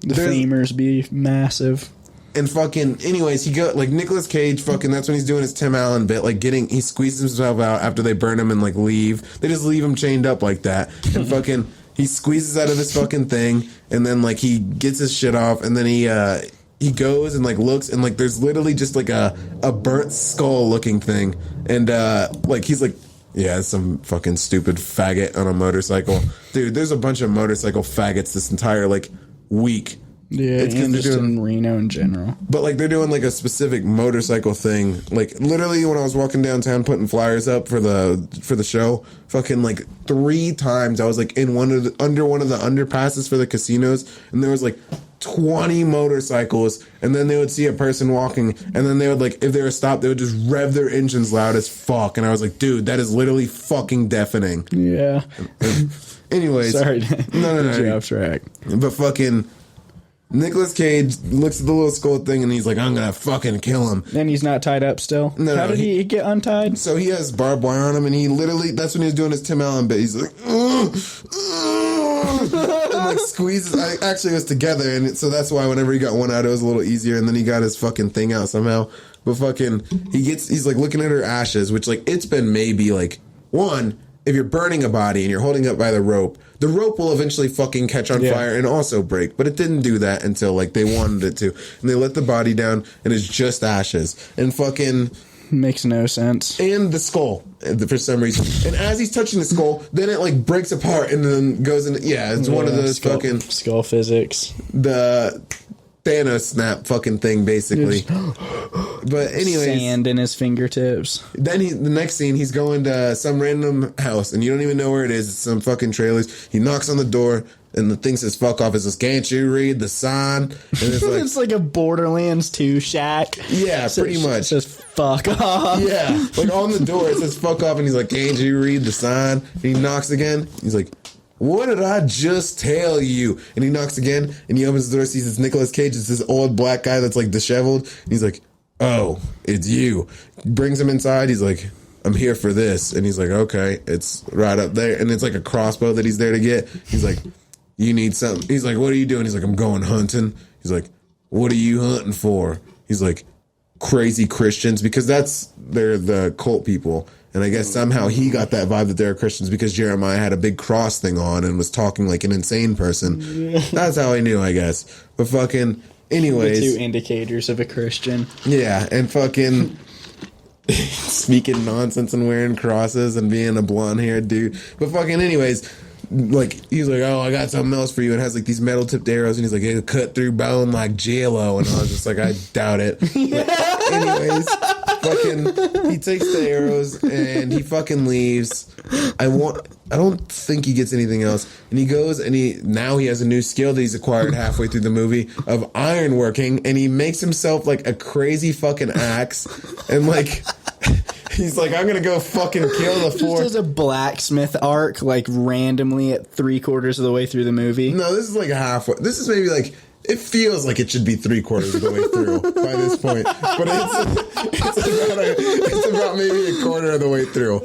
the femurs be massive.
And fucking, anyways, Nicolas Cage, fucking, that's when he's doing his Tim Allen bit, like he squeezes himself out after they burn him and like leave. They just leave him chained up like that, and fucking. He squeezes out of his fucking thing, and then, like, he gets his shit off, and then he goes and, like, looks, and, like, there's literally just, like, a burnt skull-looking thing. And, like, he's like, yeah, it's some fucking stupid faggot on a motorcycle. Dude, there's a bunch of motorcycle faggots this entire, like, week.
Yeah, it's and just in Reno in general.
But, like, they're doing, like, a specific motorcycle thing. Like, literally, when I was walking downtown putting flyers up for the show, fucking, like, 3 times I was, like, in under one of the underpasses for the casinos, and there was, like, 20 motorcycles, and then they would see a person walking, and then they would, like, if they were stopped, they would just rev their engines loud as fuck, and I was like, dude, that is literally fucking deafening.
Yeah.
Anyways.
Sorry.
No.
Off track.
But fucking... Nicolas Cage looks at the little skull thing and he's like, "I'm gonna fucking kill him."
And he's not tied up still?
No.
How did he get untied?
So he has barbed wire on him and he literally, that's when he was doing his Tim Allen bit. He's like, and like squeezes. Actually, it was together, and so that's why whenever he got one out, it was a little easier, and then he got his fucking thing out somehow. But fucking, he's like looking at her ashes, which like, it's been maybe like, one, if you're burning a body and you're holding up by the rope will eventually fucking catch on fire and also break. But it didn't do that until like they wanted it to. And they let the body down and it's just ashes. And fucking...
Makes no sense.
And the skull, for some reason. And as he's touching the skull, then it like breaks apart and then goes into... Yeah, it's one of those fucking...
Skull physics.
The... Thanos snap fucking thing, basically. But anyways,
sand in his fingertips.
Then the next scene, he's going to some random house, and you don't even know where it is. It's some fucking trailers. He knocks on the door, and the thing says "fuck off." It says, "Can't you read the sign?" And it's like
it's like a Borderlands 2 shack.
Yeah, pretty much.
It says "fuck off."
Yeah, like on the door it says "fuck off," and he's like, "Can't you read the sign?" And he knocks again. He's like, "What did I just tell you?" And he knocks again, and he opens the door, sees it's Nicolas Cage. It's this old black guy that's like disheveled. And he's like, "Oh, it's you." Brings him inside. He's like, "I'm here for this." And he's like, "Okay, it's right up there." And it's like a crossbow that he's there to get. He's like, "You need something." He's like, "What are you doing?" He's like, "I'm going hunting." He's like, "What are you hunting for?" He's like, "Crazy Christians," because they're the cult people. And I guess somehow he got that vibe that they're Christians because Jeremiah had a big cross thing on and was talking like an insane person. Yeah. That's how I knew, I guess. But fucking, anyways.
The 2 indicators of a Christian.
Yeah, and fucking speaking nonsense and wearing crosses and being a blonde-haired dude. But fucking, anyways, like, he's like, "Oh, I got something else for you." And has like these metal-tipped arrows, and he's like, "It'll cut through bone like J-Lo." And I was just like, I doubt it. But anyways, fucking, he takes the arrows and he fucking leaves. I don't think he gets anything else. And he goes and now he has a new skill that he's acquired halfway through the movie of ironworking, and he makes himself like a crazy fucking axe, and like He's like, I'm gonna go fucking kill the
Just
four.
as a blacksmith arc, like randomly at 3/4 of the way through the movie.
No, this is like halfway. This is maybe like, it feels like it should be 3/4 of the way through by this point, but it's about maybe 1/4 of the way through.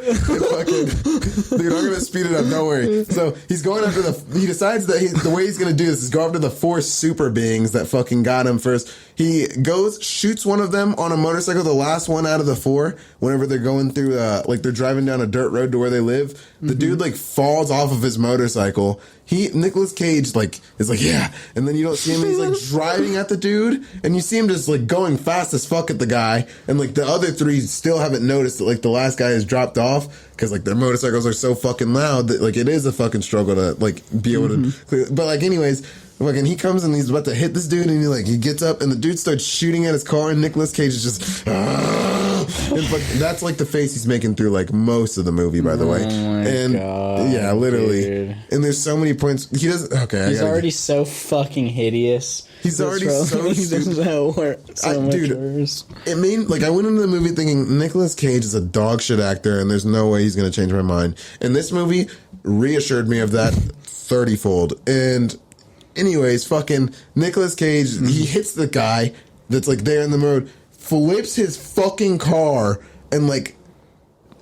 Dude, I'm gonna speed it up. Don't worry. So he's going after he decides that the way he's gonna do this is go after the 4 super beings that fucking got him first. He goes, shoots one of them on a motorcycle, the last one out of the 4, whenever they're going through, like they're driving down a dirt road to where they live. The dude like falls off of his motorcycle. Nicolas Cage like is like, yeah, and then you don't see him. He's like driving at the dude, and you see him just like going fast as fuck at the guy, and like the other 3 still haven't noticed that like the last guy has dropped off because like their motorcycles are so fucking loud that like it is a fucking struggle to like be able to clear. But like anyways, fucking he comes and he's about to hit this dude, and he gets up and the dude starts shooting at his car, and Nicolas Cage is just and that's like the face he's making through like most of the movie, by the way. And
God,
yeah, literally.
dude.
And there's so many points he doesn't. Okay,
He's already so fucking hideous.
He's already so
much worse.
It made like I went into the movie thinking Nicolas Cage is a dog shit actor, and there's no way he's gonna change my mind. And this movie reassured me of that 30-fold. And anyways, fucking Nicolas Cage, he hits the guy that's like there in the road, flips his fucking car, and like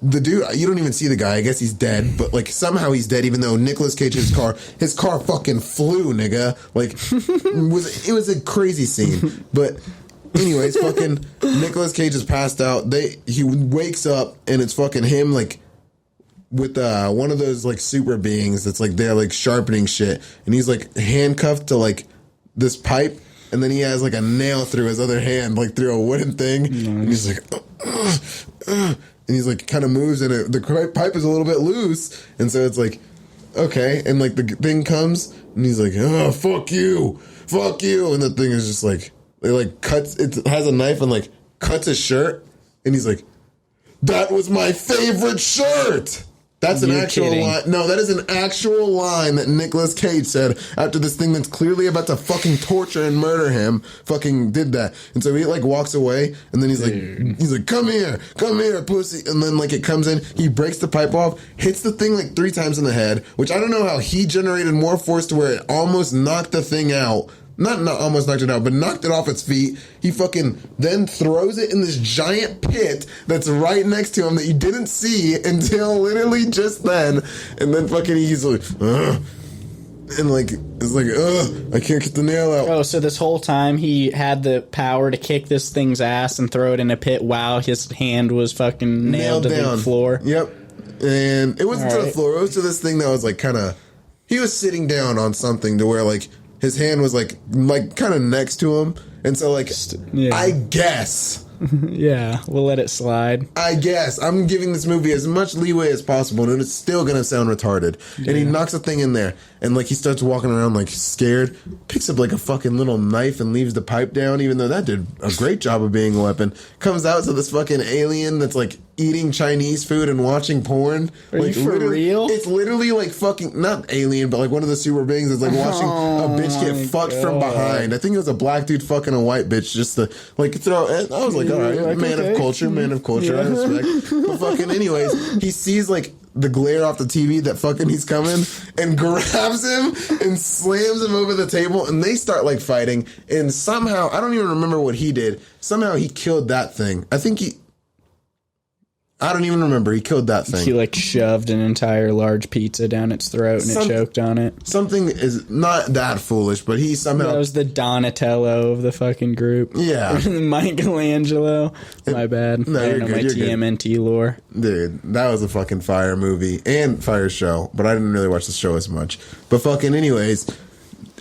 the dude, you don't even see the guy. I guess he's dead, but like somehow he's dead, even though Nicolas Cage's car fucking flew, nigga. Like it was a crazy scene. But anyways, fucking Nicolas Cage is passed out. He wakes up and it's fucking him like with one of those like super beings that's like they're like sharpening shit, and he's like handcuffed to like this pipe, and then he has like a nail through his other hand, like through a wooden thing, and he's like and he's like kind of moves, and the pipe is a little bit loose, and so it's like okay, and like the thing comes and he's like, oh, fuck you, and the thing is just like it like cuts, it has a knife and like cuts his shirt, and he's like, that was my favorite shirt. That's an actual line. No, that is an actual line that Nicolas Cage said after this thing that's clearly about to fucking torture and murder him fucking did that. And so he like walks away, and then he's like, come here, pussy. And then like it comes in, he breaks the pipe off, hits the thing like 3 times in the head, which I don't know how he generated more force to where it almost knocked the thing out. Not almost knocked it out, but knocked it off its feet. He fucking then throws it in this giant pit that's right next to him that you didn't see until literally just then. And then fucking he's like, ugh. And like, it's like, ugh, I can't get the nail out.
Oh, so this whole time he had the power to kick this thing's ass and throw it in a pit while his hand was fucking nailed to the floor.
Yep. And it wasn't to the floor. It was to this thing that was like kind of, he was sitting down on something to where like, his hand was like kind of next to him, and so like I guess
yeah, we'll let it slide.
I guess I'm giving this movie as much leeway as possible, and it's still gonna sound retarded. Yeah. And he knocks a thing in there, and like he starts walking around like scared, picks up like a fucking little knife and leaves the pipe down, even though that did a great job of being a weapon. Comes out to this fucking alien that's like eating Chinese food and watching porn.
Are
like,
you for real?
It's literally like fucking not alien, but like one of the super beings that's like watching a bitch get fucked from behind. I think it was a black dude fucking a white bitch just to like throw it. I was like, all right, like, man of culture, I respect. But fucking anyways, he sees like the glare off the TV that fucking he's coming and grabs him and slams him over the table, and they start like fighting, and somehow, I don't even remember what he did, somehow he killed that thing. I don't even remember. He killed that thing.
He like shoved an entire large pizza down its throat and it choked on it.
Something is not that foolish, but he somehow...
That was the Donatello of the fucking group.
Yeah.
Michelangelo. My bad.
No,
I don't know my TMNT lore.
Dude, that was a fucking fire movie and fire show, but I didn't really watch the show as much. But fucking anyways,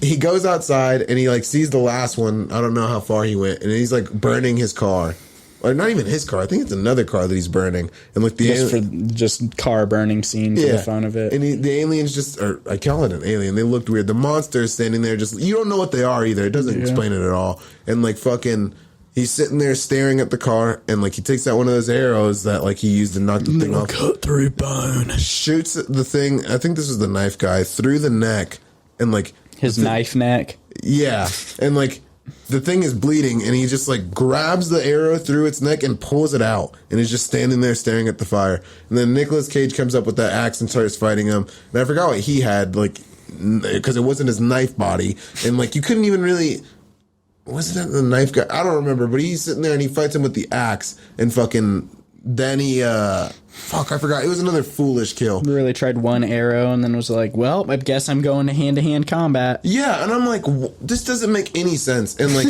he goes outside and he like sees the last one. I don't know how far he went, and he's like burning his car. Or not even his car. I think it's another car that he's burning. And like the
just car burning scene for the fun of it.
And the aliens just, or I call it an alien. They looked weird. The monster is standing there just, you don't know what they are either. It doesn't explain it at all. And like fucking, he's sitting there staring at the car, and like he takes out one of those arrows that like he used to knock the thing off.
Cut through bone.
Shoots the thing. I think this was the knife guy through the neck, and like
his knife neck.
Yeah, and like the thing is bleeding, and he just like grabs the arrow through its neck and pulls it out, and is just standing there staring at the fire. And then Nicolas Cage comes up with that axe and starts fighting him. And I forgot what he had, like, because it wasn't his knife body, and like you couldn't even really. Wasn't that the knife guy? I don't remember, but he's sitting there and he fights him with the axe, and fucking then he I forgot. It was another foolish kill.
Really tried one arrow and then was like, well, I guess I'm going to hand-to-hand combat.
Yeah, and I'm like, this doesn't make any sense. And like,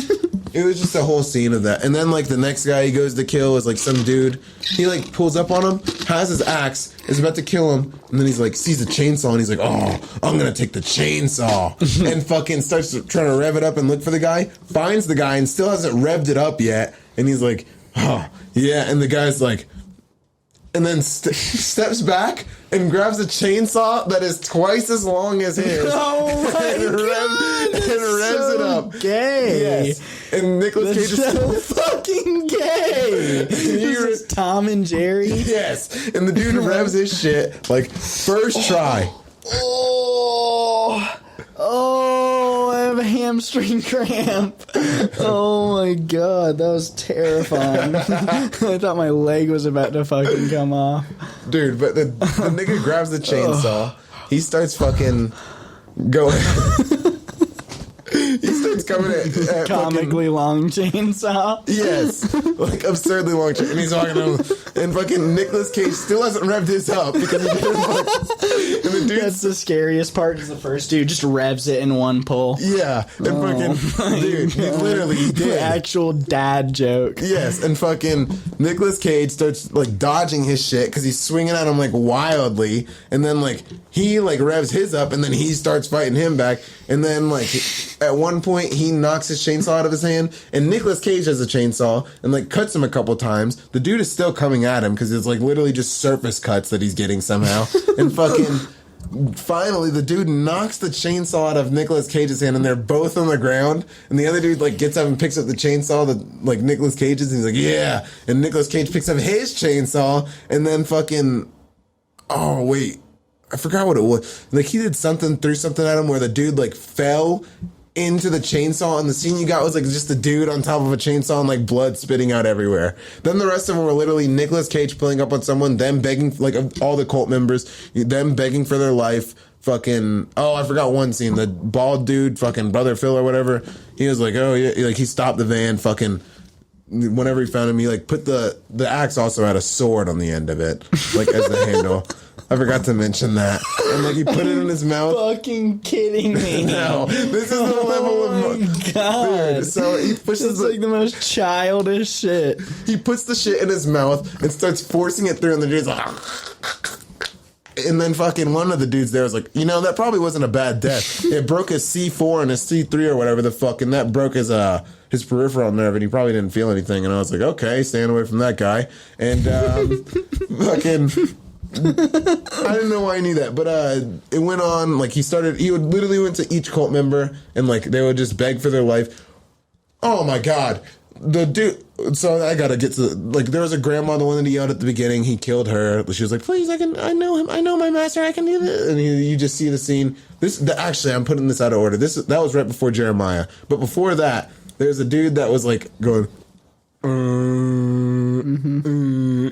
it was just a whole scene of that. And then like the next guy he goes to kill is like some dude. He like pulls up on him, has his axe, is about to kill him, and then he's like sees a chainsaw and he's like, oh, I'm gonna take the chainsaw, and fucking starts trying to rev it up and look for the guy. Finds the guy and still hasn't revved it up yet. And he's like, oh yeah, and the guy's like. And then steps back and grabs a chainsaw that is twice as long as his.
Oh my God!
And revs it up.
Gay.
Yes. And Nicolas Cage is
so fucking gay. This is Tom and Jerry.
Yes. And the dude revs his shit like first try.
Oh, I have a hamstring cramp. Oh my God, that was terrifying. I thought my leg was about to fucking come off.
Dude, but the nigga grabs the chainsaw. He starts fucking going. He starts coming at
comically
fucking,
long chainsaw.
Yes, like absurdly long chainsaw. And he's walking over, and fucking Nicolas Cage still hasn't revved his up because he didn't and the dude.
That's the scariest part. Is the first dude just revs it in one pull.
Yeah, and fucking dude, he literally did.
Actual dad joke.
Yes, and fucking Nicolas Cage starts like dodging his shit because he's swinging at him like wildly, and then like he like revs his up, and then he starts fighting him back, and then like at one point he knocks his chainsaw out of his hand, and Nicolas Cage has a chainsaw and like cuts him a couple times. The dude is still coming at him because it's like literally just surface cuts that he's getting somehow, and fucking. Finally, the dude knocks the chainsaw out of Nicolas Cage's hand, and they're both on the ground. And the other dude like gets up and picks up the chainsaw that like Nicolas Cage's, and he's like, "Yeah." And Nicolas Cage picks up his chainsaw, and then fucking, oh wait, I forgot what it was. Like he did something, threw something at him where the dude like fell into the chainsaw, and the scene you got was like just a dude on top of a chainsaw and like blood spitting out everywhere. Then the rest of them were literally Nicolas Cage pulling up on someone, them begging, like all the cult members, them begging for their life. Fucking, oh, I forgot one scene. The bald dude, fucking Brother Phil or whatever, he was like, oh yeah, like he stopped the van, fucking. Whenever he found him, he like put the axe also had a sword on the end of it, like as the handle. I forgot to mention that. And like he put it in his mouth.
Fucking kidding me.
No, this is the level of.
Oh my God.
Dude, so he pushes
like the most childish shit.
He puts the shit in his mouth and starts forcing it through, and the dude's like. And then fucking one of the dudes there was like, you know, that probably wasn't a bad death. It broke his C4 and his C3 or whatever the fuck, and that broke his peripheral nerve, and he probably didn't feel anything. And I was like, okay, stand away from that guy. And fucking. I didn't know why I knew that, but it went on. Like he would literally went to each cult member, and like they would just beg for their life. Oh my God, the dude. So I gotta get to like there was a grandma, the one that he yelled at the beginning. He killed her. She was like, "Please, I know him. I know my master. I can do this." And you just see the scene. Actually, I'm putting this out of order. That was right before Jeremiah, but before that, there's a dude that was like going.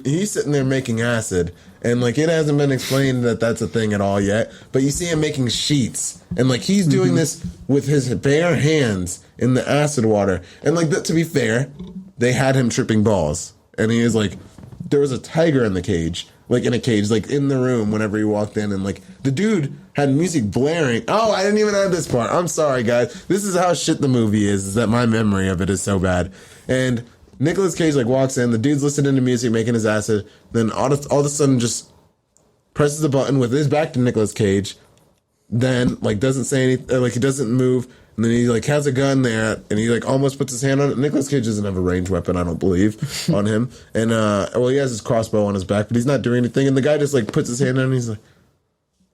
He's sitting there making acid, and like it hasn't been explained that that's a thing at all yet, but you see him making sheets, and like he's doing this with his bare hands in the acid water, and like that, to be fair, they had him tripping balls, and he is like, there was a tiger in the cage, like in a cage, like in the room whenever he walked in, and like the dude had music blaring. Oh, I didn't even add this part. I'm sorry, guys. This is how shit the movie is that my memory of it is so bad. And Nicolas Cage like walks in, the dude's listening to music, making his acid, then all of a sudden just presses the button with his back to Nicolas Cage, then like doesn't say anything, like he doesn't move, and then he like has a gun there, and he like almost puts his hand on it. Nicolas Cage doesn't have a ranged weapon, I don't believe, on him, and well, he has his crossbow on his back, but he's not doing anything, and the guy just like puts his hand on it, and he's like,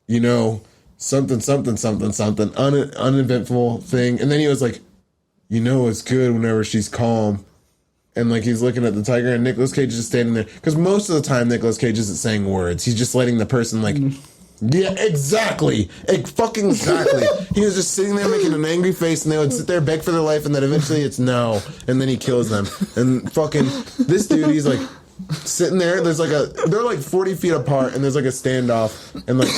you know, something, uneventful thing, and then he was like, you know, it's good whenever she's calm. And like he's looking at the tiger, and Nicolas Cage is just standing there. Because most of the time, Nicolas Cage isn't saying words. He's just letting the person like Yeah, exactly. Fucking exactly. He was just sitting there making an angry face, and they would sit there, beg for their life, and then eventually it's no, and then he kills them. And fucking this dude, he's like sitting there. They're like 40 feet apart, and there's like a standoff. And like,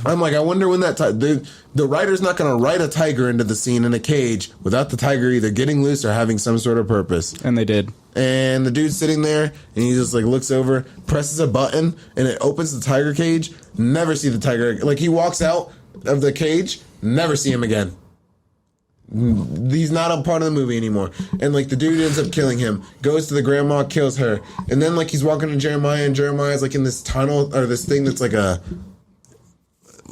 I'm like, I wonder when the writer's not gonna write a tiger into the scene in a cage without the tiger either getting loose or having some sort of purpose.
And they did.
And the dude's sitting there, and he just like looks over, presses a button, and it opens the tiger cage. Never see the tiger. Like, he walks out of the cage, never see him again. He's not a part of the movie anymore. And like, the dude ends up killing him, goes to the grandma, kills her, and then like he's walking to Jeremiah, and Jeremiah's like in this tunnel or this thing that's like a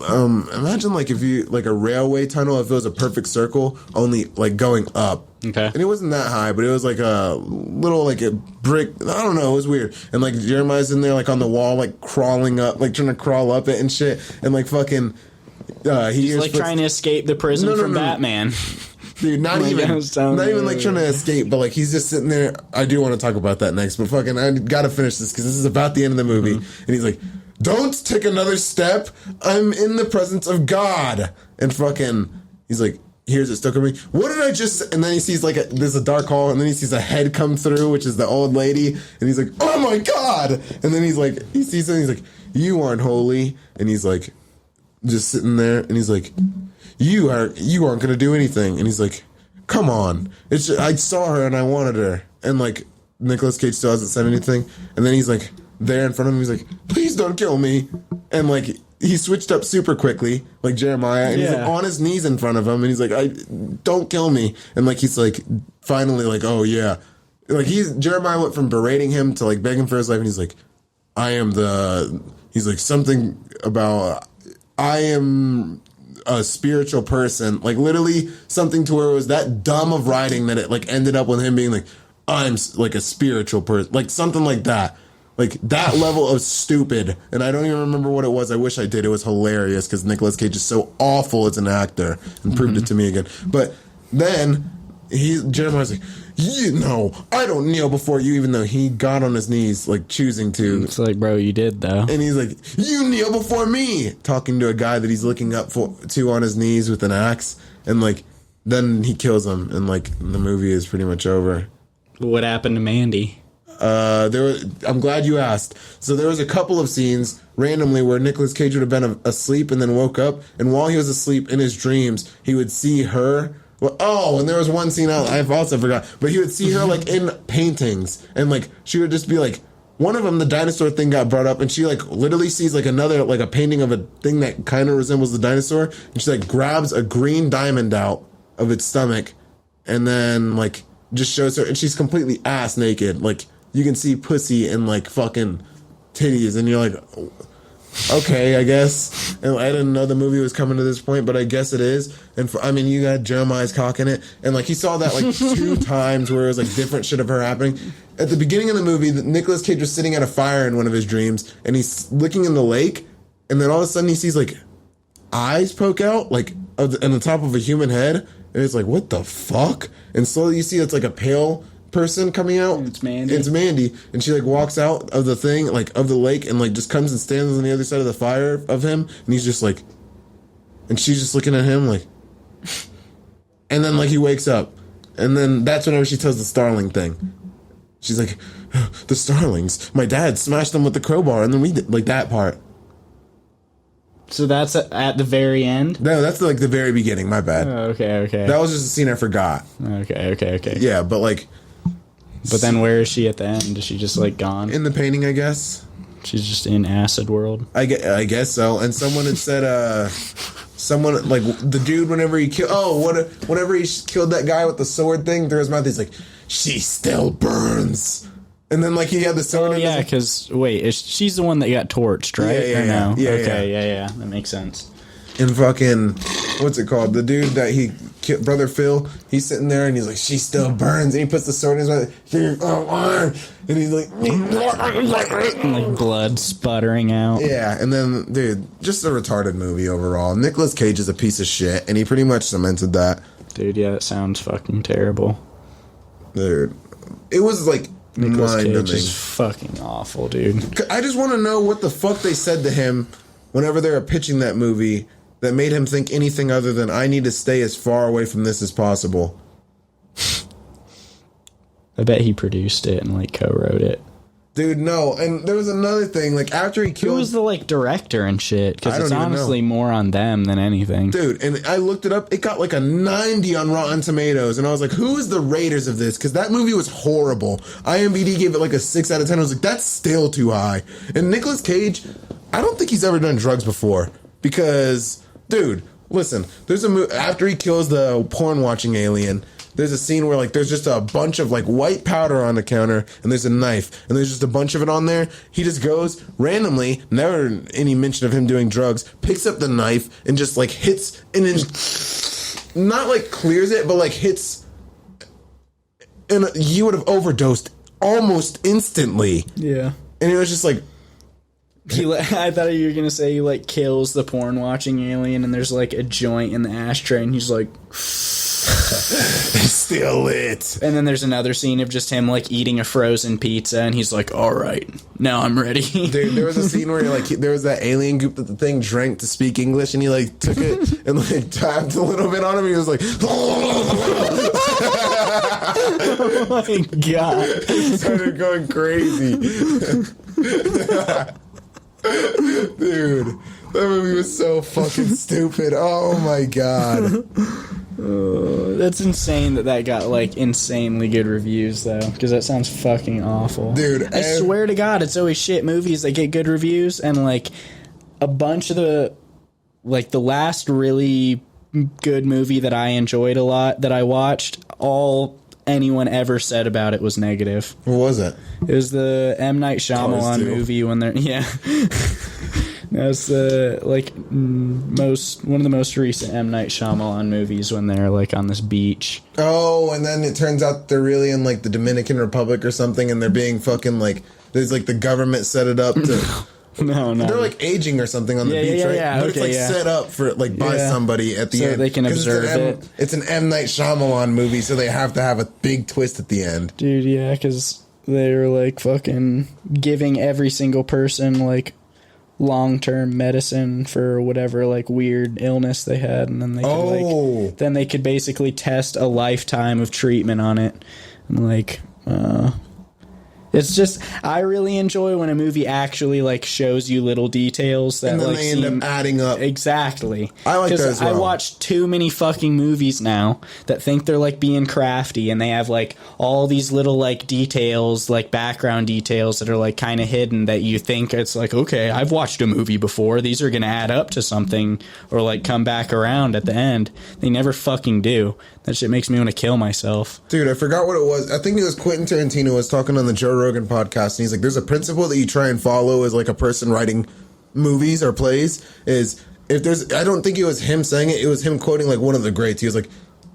imagine like if you like a railway tunnel, if it was a perfect circle, only like going up.
Okay.
And it wasn't that high, but it was like a little like a brick. I don't know. It was weird. And like Jeremiah's in there like on the wall, like crawling up, like trying to crawl up it and shit. And like fucking,
he's like trying to escape the prison from Batman.
Dude, not even like trying to escape, but like he's just sitting there. I do want to talk about that next, but fucking, I gotta finish this because this is about the end of the movie. Mm-hmm. And he's like, "Don't take another step. I'm in the presence of God." And fucking, he's like, "Here's it stuck on me. What did I just?" And then he sees like there's a dark hall, and then he sees a head come through, which is the old lady, and he's like, "Oh my God!" And then he's like, he sees something, he's like, "You aren't holy," and he's like, just sitting there, and he's like, you aren't going to do anything. And he's like, "Come on. I saw her and I wanted her." And like, Nicolas Cage still hasn't said anything. And then he's like, there in front of him, he's like, "Please don't kill me." And like, he switched up super quickly, like Jeremiah, and he's like on his knees in front of him, and he's like, "Don't kill me." And like, he's like, finally like, "Oh yeah." Like, Jeremiah went from berating him to like begging for his life, and he's like, he's like, something about, "I am a spiritual person," like literally something to where it was that dumb of writing that it like ended up with him being like, "I'm like a spiritual person," like something like that, like that level of stupid. And I don't even remember what it was. I wish I did. It was hilarious because Nicolas Cage is so awful as an actor and proved it to me again. But then Jeremiah's like, "No, I don't kneel before you," even though he got on his knees, like choosing to.
It's like, bro, you did though.
And he's like, "You kneel before me," talking to a guy that he's looking up to on his knees with an axe. And like, then he kills him, and like the movie is pretty much over.
What happened to Mandy?
I'm glad you asked. So there was a couple of scenes randomly where Nicolas Cage would have been asleep and then woke up, and while he was asleep in his dreams, he would see her. Well, and there was one scene I've also forgot, but he would see her like in paintings, and like she would just be like, one of them, the dinosaur thing got brought up, and she like literally sees like another, like a painting of a thing that kind of resembles the dinosaur, and she like grabs a green diamond out of its stomach, and then like just shows her, and she's completely ass naked, like you can see pussy and like fucking titties, and you're like, okay, I guess. And I didn't know the movie was coming to this point, but I guess it is. And I mean, you got Jeremiah's cock in it, and like he saw that like 2 times where it was like different shit of her happening. At the beginning of the movie, Nicolas Cage was sitting at a fire in one of his dreams, and he's looking in the lake, and then all of a sudden he sees like eyes poke out like on the top of a human head, and it's like, what the fuck? And slowly you see it's like a pale person coming out.
It's Mandy.
It's Mandy, and she like walks out of the thing, like of the lake, and like just comes and stands on the other side of the fire of him, and he's just like, and she's just looking at him like, and then like he wakes up, and then that's whenever she tells the starling thing. She's like, "The starlings, my dad smashed them with the crowbar," and then we did like that part.
So that's at the very end?
No, that's like the very beginning. My bad.
Oh, okay.
That was just a scene I forgot.
Okay.
Yeah, but like.
But then where is she at the end? Is she just like gone?
In the painting, I guess.
She's just in acid world.
I guess so. And someone had said, someone like the dude whenever he whenever he killed that guy with the sword thing through his mouth, he's like, "She still burns." And then like he had the sword.
Oh yeah, because wait, she's the one that got torched, right?
Yeah.
Yeah. That makes sense.
And fucking, what's it called? The dude that he killed, Brother Phil, he's sitting there and he's like, "She still burns." And he puts the sword in his mouth. And he's like,
like blood sputtering out.
Yeah, and then, dude, just a retarded movie overall. Nicolas Cage is a piece of shit, and he pretty much cemented that.
Dude, yeah, it sounds fucking terrible.
Dude, it was like
Nicolas
mind-numbing.
Cage is fucking awful, dude.
I just want to know what the fuck they said to him whenever they were pitching that movie that made him think anything other than I need to stay as far away from this as possible?
I bet he produced it and like co-wrote it.
Dude, no. And there was another thing, like after he killed...
Who was the like director and shit? Because it's
even
honestly more on them than anything.
Dude, and I looked it up. It got like a 90 on Rotten Tomatoes. And I was like, who is the raters of this? Because that movie was horrible. IMDb gave it like a 6 out of 10. I was like, that's still too high. And Nicolas Cage, I don't think he's ever done drugs before. Because, dude, listen, there's a movie... After he kills the porn-watching alien... There's a scene where, like, there's just a bunch of, like, white powder on the counter, and there's a knife, and there's just a bunch of it on there. He just goes, randomly, never any mention of him doing drugs, picks up the knife, and just, like, hits, and then, not, like, clears it, but, like, hits, and you would have overdosed almost instantly.
Yeah.
And it was just, like...
I thought you were going to say he, like, kills the porn-watching alien, and there's, like, a joint in the ashtray, and he's like...
It's still lit.
And then there's another scene of just him like eating a frozen pizza, and he's like, "All right, now I'm ready."
Dude, there was a scene where there was that alien goop that the thing drank to speak English, and he like took it and like tapped a little bit on him. He was like,
"Oh my god!"
He started going crazy. Dude, that movie was so fucking stupid. Oh my god.
That's insane that got like insanely good reviews though, because that sounds fucking awful.
Dude,
I swear to God, it's always shit movies that get good reviews, and like a bunch of the last really good movie that I enjoyed a lot that I watched, all anyone ever said about it was negative.
What was it?
It was the M. Night Shyamalan movie when they're That's one of the most recent M. Night Shyamalan movies when they're like on this beach.
Oh, and then it turns out they're really in like the Dominican Republic or something, and they're being fucking like there's like the government set it up to.
No.
They're like aging or something on the beach, right?
Yeah,
but it's like set up for like by somebody at the end,
so they can observe it.
It's an M. Night Shyamalan movie, so they have to have a big twist at the end.
Dude, yeah, because they were like fucking giving every single person like long-term medicine for whatever like weird illness they had, and then they could then they could basically test a lifetime of treatment on it, and like it's just, I really enjoy when a movie actually like shows you little details that
and then
like
they end up adding up.
Exactly.
I like that as well.
I watch too many fucking movies now that think they're like being crafty, and they have like all these little like details, like background details that are like kind of hidden, that you think it's like, okay, I've watched a movie before, these are gonna add up to something or like come back around at the end. They never fucking do. That shit makes me want to kill myself.
Dude, I forgot what it was. I think it was Quentin Tarantino was talking on the Joe Rogan podcast, and he's like, there's a principle that you try and follow as like a person writing movies or plays, is if there's, I don't think it was him saying it, it was him quoting like one of the greats. He was like,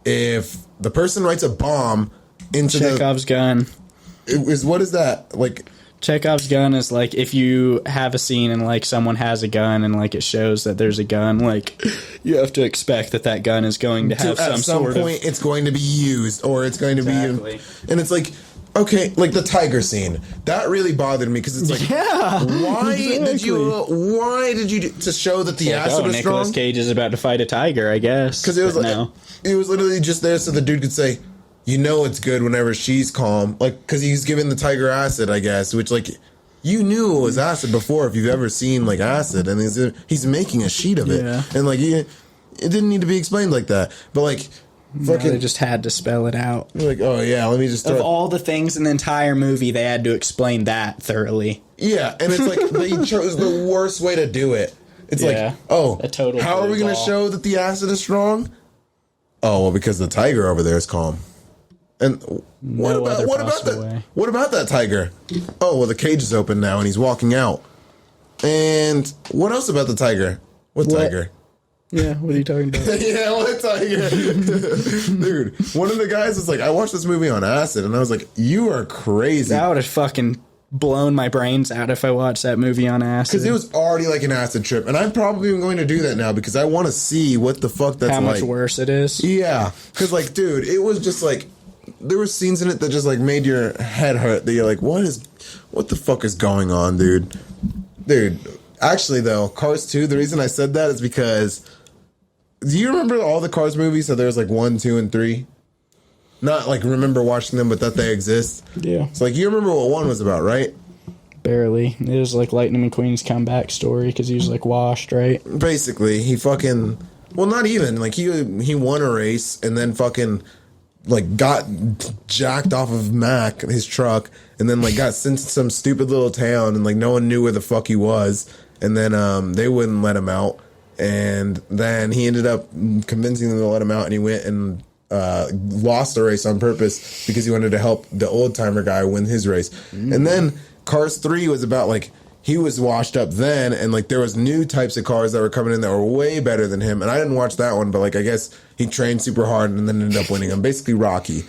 if the person writes a bomb into
Chekhov's gun.
What is that? Like,
Chekhov's gun is like if you have a scene and like someone has a gun and like it shows that there's a gun, like you have to expect that that gun is going to have
at some point it's going to be used, or it's going to be, and it's like, okay, like the tiger scene that really bothered me, because it's like, why did you to show that the acid was strong?
Nicolas Cage is about to fight a tiger, I guess,
because it was like it was literally just there so the dude could say, you know, it's good whenever she's calm, like, because he's giving the tiger acid, I guess, which, like, you knew it was acid before if you've ever seen, like, acid, and he's making a sheet of it, and, like, it didn't need to be explained like that, but, like, fucking...
they just had to spell it out.
Like, oh, yeah, let me just start...
Of all the things in the entire movie, they had to explain that thoroughly.
Yeah, and it's like, they chose the worst way to do it. It's like, oh, how are we going to show that the acid is strong? Oh, well, because the tiger over there is calm. And what about that tiger? Oh, well, the cage is open now and he's walking out. And what else about the tiger? What tiger?
Yeah, what are you talking about?
Yeah, what tiger? Dude, one of the guys was like, I watched this movie on acid, and I was like, you are crazy.
That would have fucking blown my brains out if I watched that movie on acid.
Because it was already like an acid trip, and I'm probably going to do that now because I want to see what the fuck that's like.
How much worse it is?
Yeah, because, like, dude, it was just like, there were scenes in it that just like made your head hurt, that you're like, what the fuck is going on, dude? Dude, Actually, though, Cars 2, the reason I said that is because... Do you remember all the Cars movies? So there's like 1, 2, and 3? Not like remember watching them, but that they exist?
Yeah.
So like you remember what 1 was about, right?
Barely. It was like Lightning McQueen's comeback story because he was like washed, right?
Basically, he fucking... Well, not even. Like he won a race and then fucking... like got jacked off of Mac, his truck, and then like got sent to some stupid little town and like no one knew where the fuck he was, and then they wouldn't let him out, and then he ended up convincing them to let him out, and he went and lost the race on purpose because he wanted to help the old timer guy win his race. And then Cars 3 was about like he was washed up then, and like there was new types of cars that were coming in that were way better than him. And I didn't watch that one, but like I guess he trained super hard and then ended up winning them. Basically Rocky.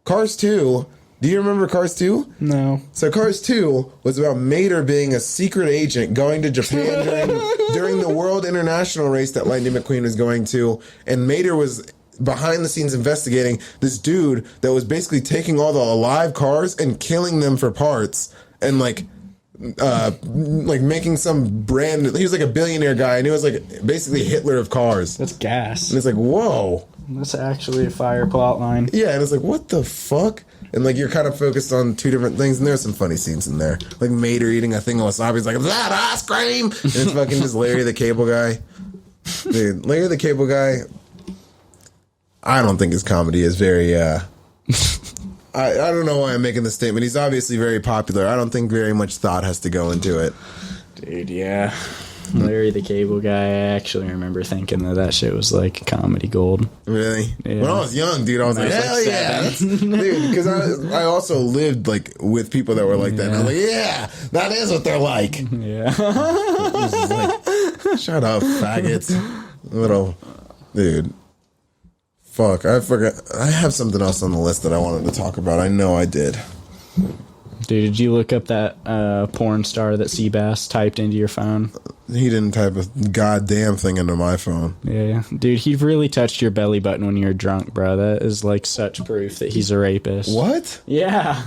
Cars 2. Do you remember Cars 2?
No.
So Cars 2 was about Mater being a secret agent going to Japan during the World International race that Lightning McQueen was going to, and Mater was behind the scenes investigating this dude that was basically taking all the alive cars and killing them for parts and like making some brand. He was like a billionaire guy, and he was like basically Hitler of cars.
That's gas.
And it's like, whoa,
that's actually a fire plot line.
Yeah, and it's like, what the fuck? And like you're kind of focused on two different things, and there's some funny scenes in there, like Mater eating a thing of wasabi. He's like, is that ice cream? And it's fucking just Larry the Cable Guy. Dude, Larry the Cable Guy, I don't think his comedy is very I don't know why I'm making this statement. He's obviously very popular. I don't think very much thought has to go into it.
Dude, yeah. Larry the Cable Guy, I actually remember thinking that shit was like comedy gold.
Really?
Yeah.
When I was young, dude, I was like, hell yeah. Dude, because I also lived like with people that were like that. And I was like, yeah, that is what they're like.
Yeah.
Like, shut up, faggots. Little dude. Fuck, I forgot. I have something else on the list that I wanted to talk about. I know I did.
Dude, did you look up that porn star that Seabass typed into your phone?
He didn't type a goddamn thing into my phone.
Yeah. Dude, he really touched your belly button when you were drunk, bro. That is like such proof that he's a rapist.
What?
Yeah.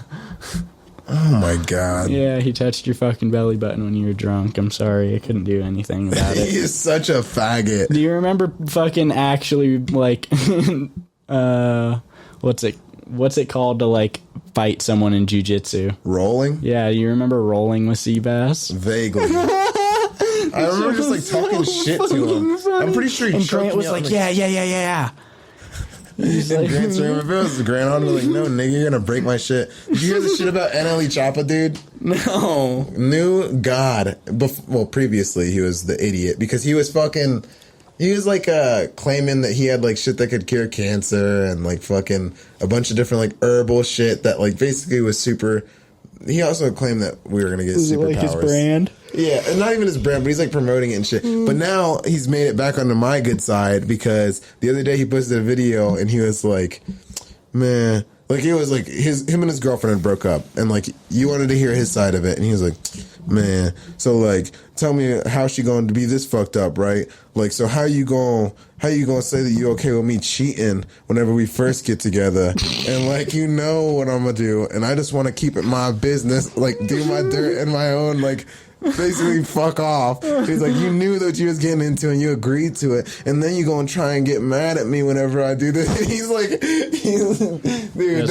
Oh my god.
Yeah, he touched your fucking belly button when you were drunk. I'm sorry, I couldn't do anything about it.
He is such a faggot.
Do you remember fucking actually like what's it called to like fight someone in jiu-jitsu?
Rolling?
Yeah, you remember rolling with Seabass?
Vaguely. I remember just like talking shit to him. I'm pretty sure he
and Grant was like, yeah.
He's in Grant's room. If it was Grant on, like, no, nigga, you're gonna break my shit. Did you hear the shit about NLE Choppa, dude?
No.
New God. Well, previously he was the idiot because he was fucking. He was like claiming that he had like shit that could cure cancer and like fucking a bunch of different like herbal shit that like basically was super. He also claimed that we were gonna get superpowers.
Like his brand?
Yeah, and not even his brand, but he's like promoting it and shit. But now he's made it back onto my good side because the other day he posted a video and he was like, man, like it was like him and his girlfriend had broke up and like you wanted to hear his side of it and he was like, man, so like tell me how she going to be this fucked up, right? Like, so how you gonna say that you okay with me cheating whenever we first get together? And like, you know what I'm gonna do, and I just want to keep it my business, like do my dirt and my own, like basically fuck off. He's like, you knew that you was getting into and you agreed to it, and then you gonna try and get mad at me whenever I do this. And he's like, dude,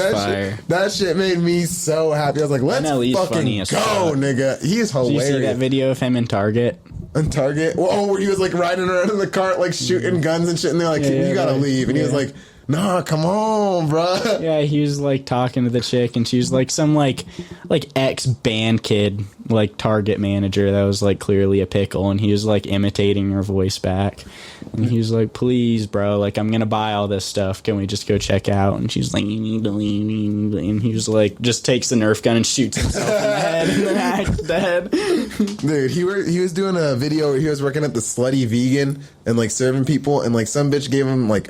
that shit made me so happy. I was like, let's fucking go, nigga. He is hilarious.
Did you see that video of him in Target?
On Target? Well, where he was like riding around in the cart, like shooting guns and shit, and they're like, you gotta leave. And he was like, nah, come on, bruh.
Yeah, he was like talking to the chick, and she was like some like ex-band kid, like Target manager that was like clearly a pickle, and he was like imitating her voice back. And he was like, please, bro, like I'm gonna buy all this stuff. Can we just go check out? And she's like, you need to leave. And he was like, just takes the Nerf gun and shoots himself in the head, and then acts dead.
Dude, he was doing a video where he was working at the Slutty Vegan and like serving people, and like some bitch gave him like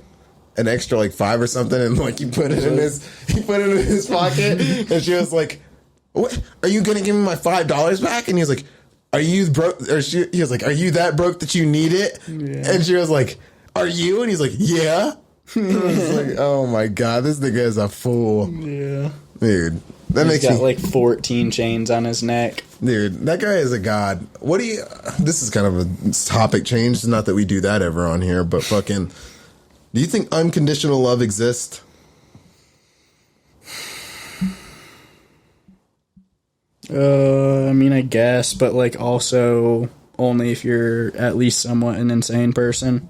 an extra like $5 or something, and like he put it in his pocket, and she was like, what, are you gonna give me my $5 back? And he was like, are you broke? Or he was like, are you that broke that you need it? Yeah. And she was like, are you? And he's like, yeah. It's like, oh my god, this nigga is a fool.
Yeah.
Dude, that
He's
makes
got
me...
like 14 chains on his neck.
Dude, that guy is a god. What do you... This is kind of a topic change. Not that we do that ever on here, but fucking... Do you think unconditional love exists?
I mean, I guess, but like also only if you're at least somewhat an insane person.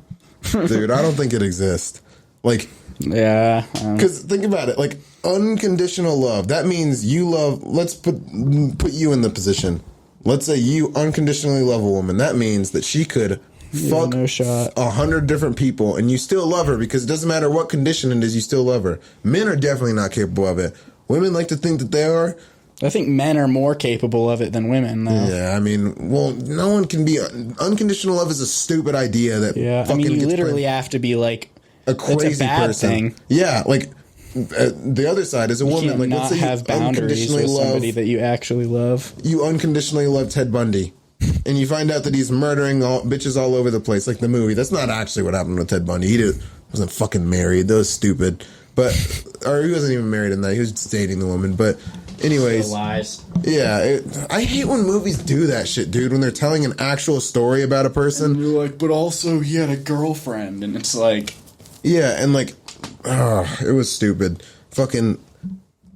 Dude, I don't think it exists. Like...
Yeah.
Because think about it, like unconditional love. That means you love. Let's put you in the position. Let's say you unconditionally love a woman. That means that she could fuck
no shot.
100 different people, and you still love her because it doesn't matter what condition it is. You still love her. Men are definitely not capable of it. Women like to think that they are.
I think men are more capable of it than women, though.
Yeah, I mean, well, no one can be. Unconditional love is a stupid idea that.
Yeah, I mean, you literally have to be like
a crazy person. Thing. Yeah, like the other side is a woman. Like, let's say you
have boundaries with somebody that you actually love.
You unconditionally love Ted Bundy, and you find out that he's murdering bitches all over the place, like the movie. That's not actually what happened with Ted Bundy. He wasn't fucking married. That was stupid. But or he wasn't even married in that. He was just dating the woman. But anyways,
still lies.
Yeah, I hate when movies do that shit, dude. When they're telling an actual story about a person,
and you're like, but also he had a girlfriend, and it's like.
Yeah, and like, it was stupid. Fucking,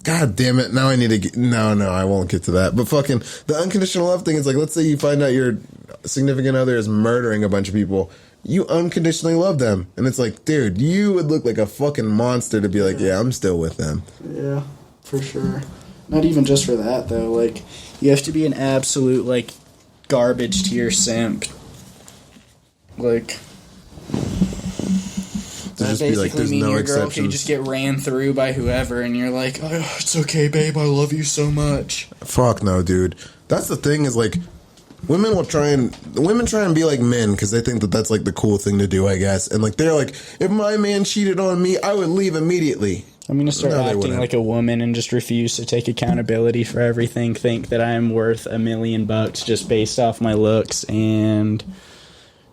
god damn it. Now I need to get, no, I won't get to that. But fucking, the unconditional love thing is like, let's say you find out your significant other is murdering a bunch of people. You unconditionally love them. And it's like, dude, you would look like a fucking monster to be like, yeah, I'm still with them.
Yeah, for sure. Not even just for that, though. Like, you have to be an absolute, like, garbage tier simp. Like... That
just
basically
be like, there's
mean
no
your
exceptions.
girl can just get ran through by whoever, and you're like, oh, it's okay, babe, I love you so much.
Fuck no, dude. That's the thing is like, women try and be like men because they think that that's like the cool thing to do, I guess. And like they're like, if my man cheated on me, I would leave immediately.
I'm going to start acting like a woman and just refuse to take accountability for everything. Think that I'm worth $1 million just based off my looks and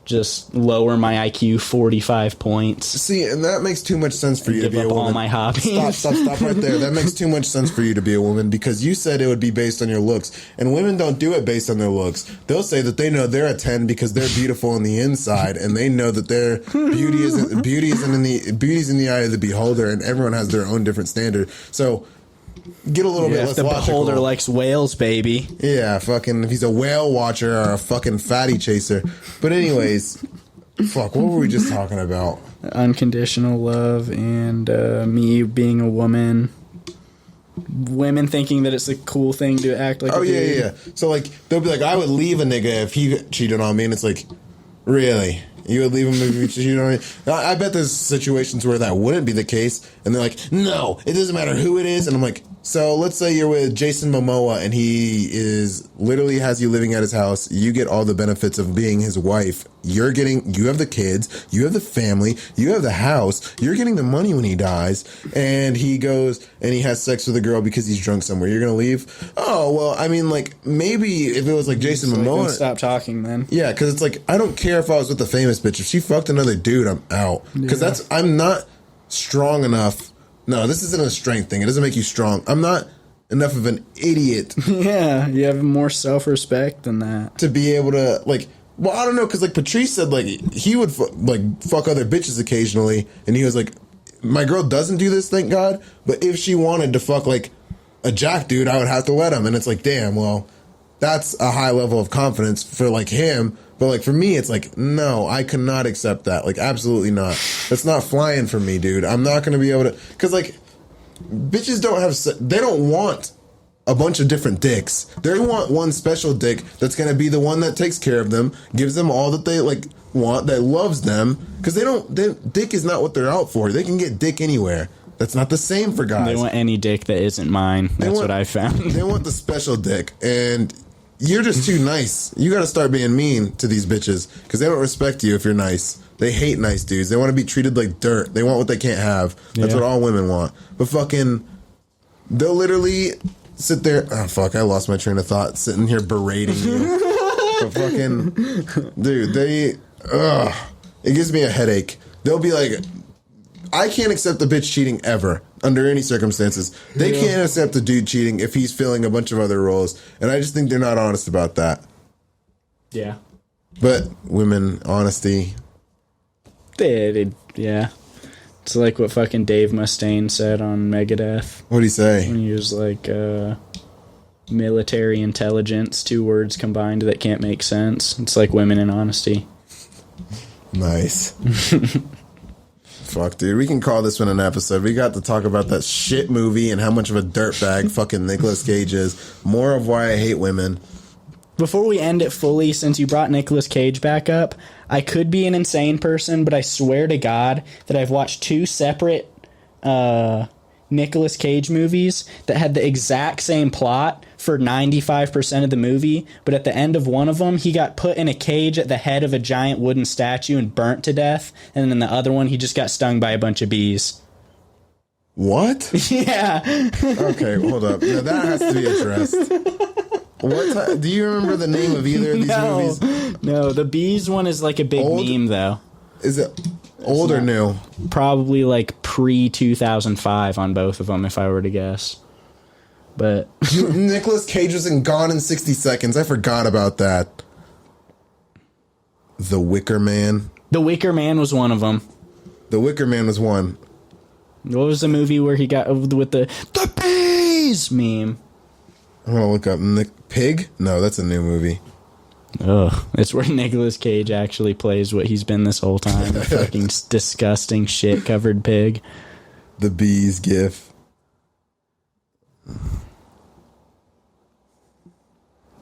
just lower my IQ 45 points.
See, and that makes too much sense for you to be a woman.
Give up all my hobbies.
Stop right there. That makes too much sense for you to be a woman because you said it would be based on your looks. And women don't do it based on their looks. They'll say that they know they're a 10 because they're beautiful on the inside and they know that their beauty is in the eye of the beholder and everyone has their own different standard. So get a little bit less
the
logical.
beholder likes whales, baby.
Yeah, fucking if he's a whale watcher or a fucking fatty chaser. But anyways, fuck, what were we just talking about?
Unconditional love and me being a woman. Women thinking that it's a cool thing to act like a dude.
Yeah. So like they'll be like, I would leave a nigga if he cheated on me, and it's like, really? You would leave him if he cheated on me? I bet there's situations where that wouldn't be the case, and they're like, no, it doesn't matter who it is, and I'm like, so let's say you're with Jason Momoa and he is literally has you living at his house. You get all the benefits of being his wife. You have the kids, you have the family, you have the house, you're getting the money when he dies, and he goes and he has sex with a girl because he's drunk somewhere. You're gonna leave? Oh, well, I mean, like, maybe if it was like Jason Momoa.
Stop talking then.
Yeah, because it's like, I don't care if I was with a famous bitch. If she fucked another dude, I'm out. Because I'm not strong enough. No, this isn't a strength thing. It doesn't make you strong. I'm not enough of an idiot.
Yeah, you have more self-respect than that.
To be able to, like, well, I don't know, because, like, Patrice said, like, he would, fuck other bitches occasionally, and he was like, my girl doesn't do this, thank God, but if she wanted to fuck, like, a jack dude, I would have to let him, and it's like, damn, well, that's a high level of confidence for, like, him. But, like, for me, it's like, no, I cannot accept that. Like, absolutely not. That's not flying for me, dude. I'm not going to be able to... Because, like, bitches don't have... They don't want a bunch of different dicks. They want one special dick that's going to be the one that takes care of them, gives them all that they, like, want, that loves them. Because dick is not what they're out for. They can get dick anywhere. That's not the same for guys.
They want any dick that isn't mine. That's what I found.
They want the special dick. And... you're just too nice. You gotta start being mean to these bitches because they don't respect you if you're nice. They hate nice dudes. They want to be treated like dirt. They want what they can't have. That's what all women want. But fucking, they'll literally sit there. Oh, fuck, I lost my train of thought sitting here berating you. But fucking, dude, it gives me a headache. They'll be like, I can't accept a bitch cheating ever, under any circumstances. They can't accept a dude cheating if he's filling a bunch of other roles, and I just think they're not honest about that.
Yeah.
But women, honesty.
Yeah. It's like what fucking Dave Mustaine said on Megadeth.
What'd he say?
When he was like, military intelligence, 2 words combined that can't make sense. It's like women and honesty.
Nice. Fuck, dude. We can call this one an episode. We got to talk about that shit movie and how much of a dirtbag fucking Nicolas Cage is. More of why I hate women.
Before we end it fully, since you brought Nicolas Cage back up, I could be an insane person, but I swear to God that I've watched 2 separate Nicolas Cage movies that had the exact same plot for 95% of the movie, but at the end of one of them, he got put in a cage at the head of a giant wooden statue and burnt to death, and then the other one, he just got stung by a bunch of bees.
What?
Yeah.
Okay, hold up. Now that has to be addressed. Do you remember the name of either of these movies?
No, the bees one is like a big meme, though.
Is it old or new?
Probably like pre-2005 on both of them, if I were to guess. But
Nicolas Cage was in Gone in 60 Seconds. I forgot about that. The Wicker Man.
The Wicker Man was one of them.
The Wicker Man was one.
What was the movie where he got with the bees meme?
I'm gonna look up Pig. No, that's a new movie.
Ugh, it's where Nicolas Cage actually plays what he's been this whole time. A fucking disgusting shit covered pig.
The bees gif.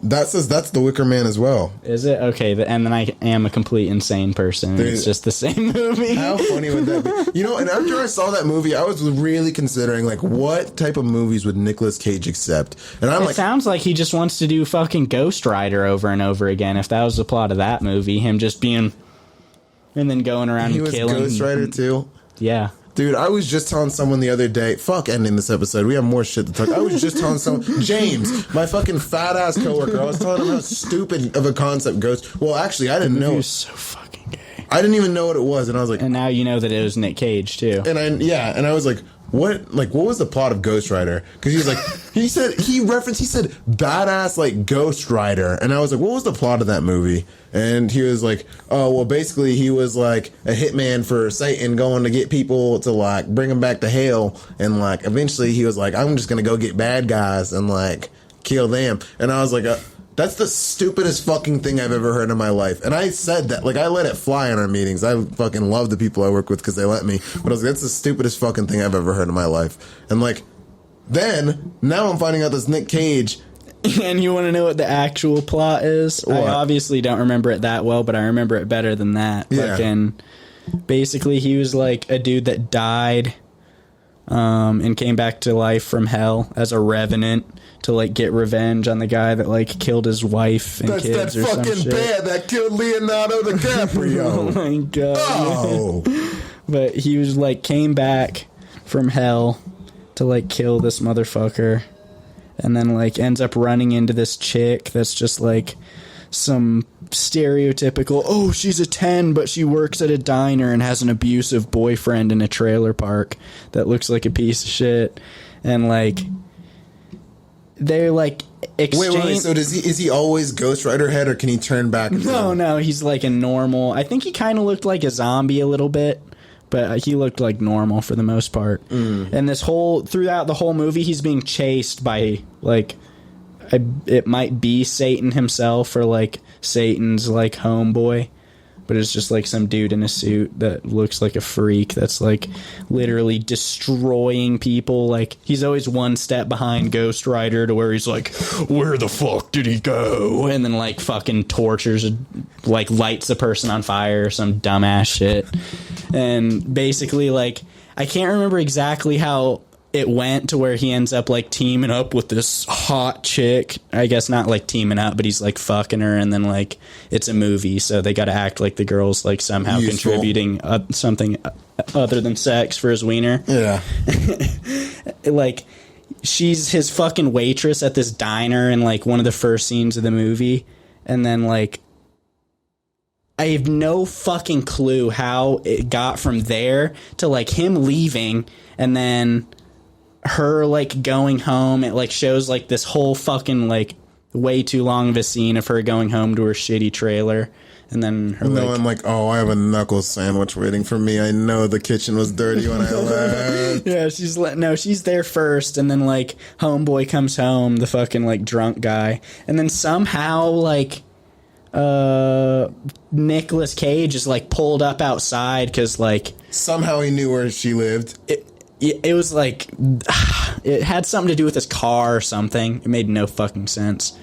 That says that's the Wicker Man as well.
Is it? Okay, and then I am a complete insane person. It's just the same movie.
How funny would that be? You know, and after I saw that movie, I was really considering, like, what type of movies would Nicolas Cage accept? And
It sounds like he just wants to do fucking Ghost Rider over and over again. If that was the plot of that movie, him just being... and then going around and killing...
He was Ghost Rider too?
Yeah.
Dude, I was just telling someone the other day, fuck ending this episode, we have more shit to talk. I was just telling someone, James, my fucking fat ass coworker, I was telling him how stupid of a concept Ghost. Well, actually, I didn't know.
He was so fucking gay.
I didn't even know what it was, and I was like,
and now you know that it was Nick Cage too.
And I was like, what was the plot of Ghost Rider? Because he was like, he said badass like Ghost Rider, and I was like, what was the plot of that movie? And he was like, oh, well, basically he was like a hitman for Satan going to get people to like bring them back to hell, and like eventually he was like, I'm just gonna go get bad guys and like kill them. And I was like, that's the stupidest fucking thing I've ever heard in my life. And I said that, like, I let it fly in our meetings. I fucking love the people I work with because they let me. But I was like, that's the stupidest fucking thing I've ever heard in my life. And, like, then, now I'm finding out this Nick Cage.
And you want to know what the actual plot is? What? I obviously don't remember it that well, but I remember it better than that.
Yeah.
Fucking, basically, he was, like, a dude that died and came back to life from hell as a revenant to like get revenge on the guy that like killed his wife and kids or some shit. That's that fucking
bear that killed Leonardo DiCaprio.
Oh my god.
Oh.
But he was like came back from hell to like kill this motherfucker, and then like ends up running into this chick that's just like some stereotypical, oh, she's a 10 but she works at a diner and has an abusive boyfriend in a trailer park that looks like a piece of shit. And like they're like exchange.
Wait. So is he always Ghost Rider head, or can he turn back?
No. He's like a normal. I think he kind of looked like a zombie a little bit, but he looked like normal for the most part. And throughout the whole movie, he's being chased by like, it might be Satan himself or like Satan's like homeboy. But it's just like some dude in a suit that looks like a freak that's like literally destroying people. Like he's always one step behind Ghost Rider to where he's like, where the fuck did he go? And then like fucking tortures, like lights a person on fire or some dumbass shit. And basically like, I can't remember exactly how it went to where he ends up like teaming up with this hot chick. I guess not like teaming up, but he's like fucking her, and then like it's a movie, so they got to act like the girl's like somehow contributing something other than sex for his wiener.
Yeah.
Like she's his fucking waitress at this diner in like one of the first scenes of the movie, and then like I have no fucking clue how it got from there to like him leaving and then her like going home. It like shows like this whole fucking like way too long of a scene of her going home to her shitty trailer. And then her
I'm like, oh, I have a knuckle sandwich waiting for me. I know the kitchen was dirty when I left.
Yeah, she's there first, and then like homeboy comes home, the fucking like drunk guy, and then somehow like Nicolas Cage is like pulled up outside because like
somehow he knew where she lived.
It was like it had something to do with his car or something. It made no fucking sense.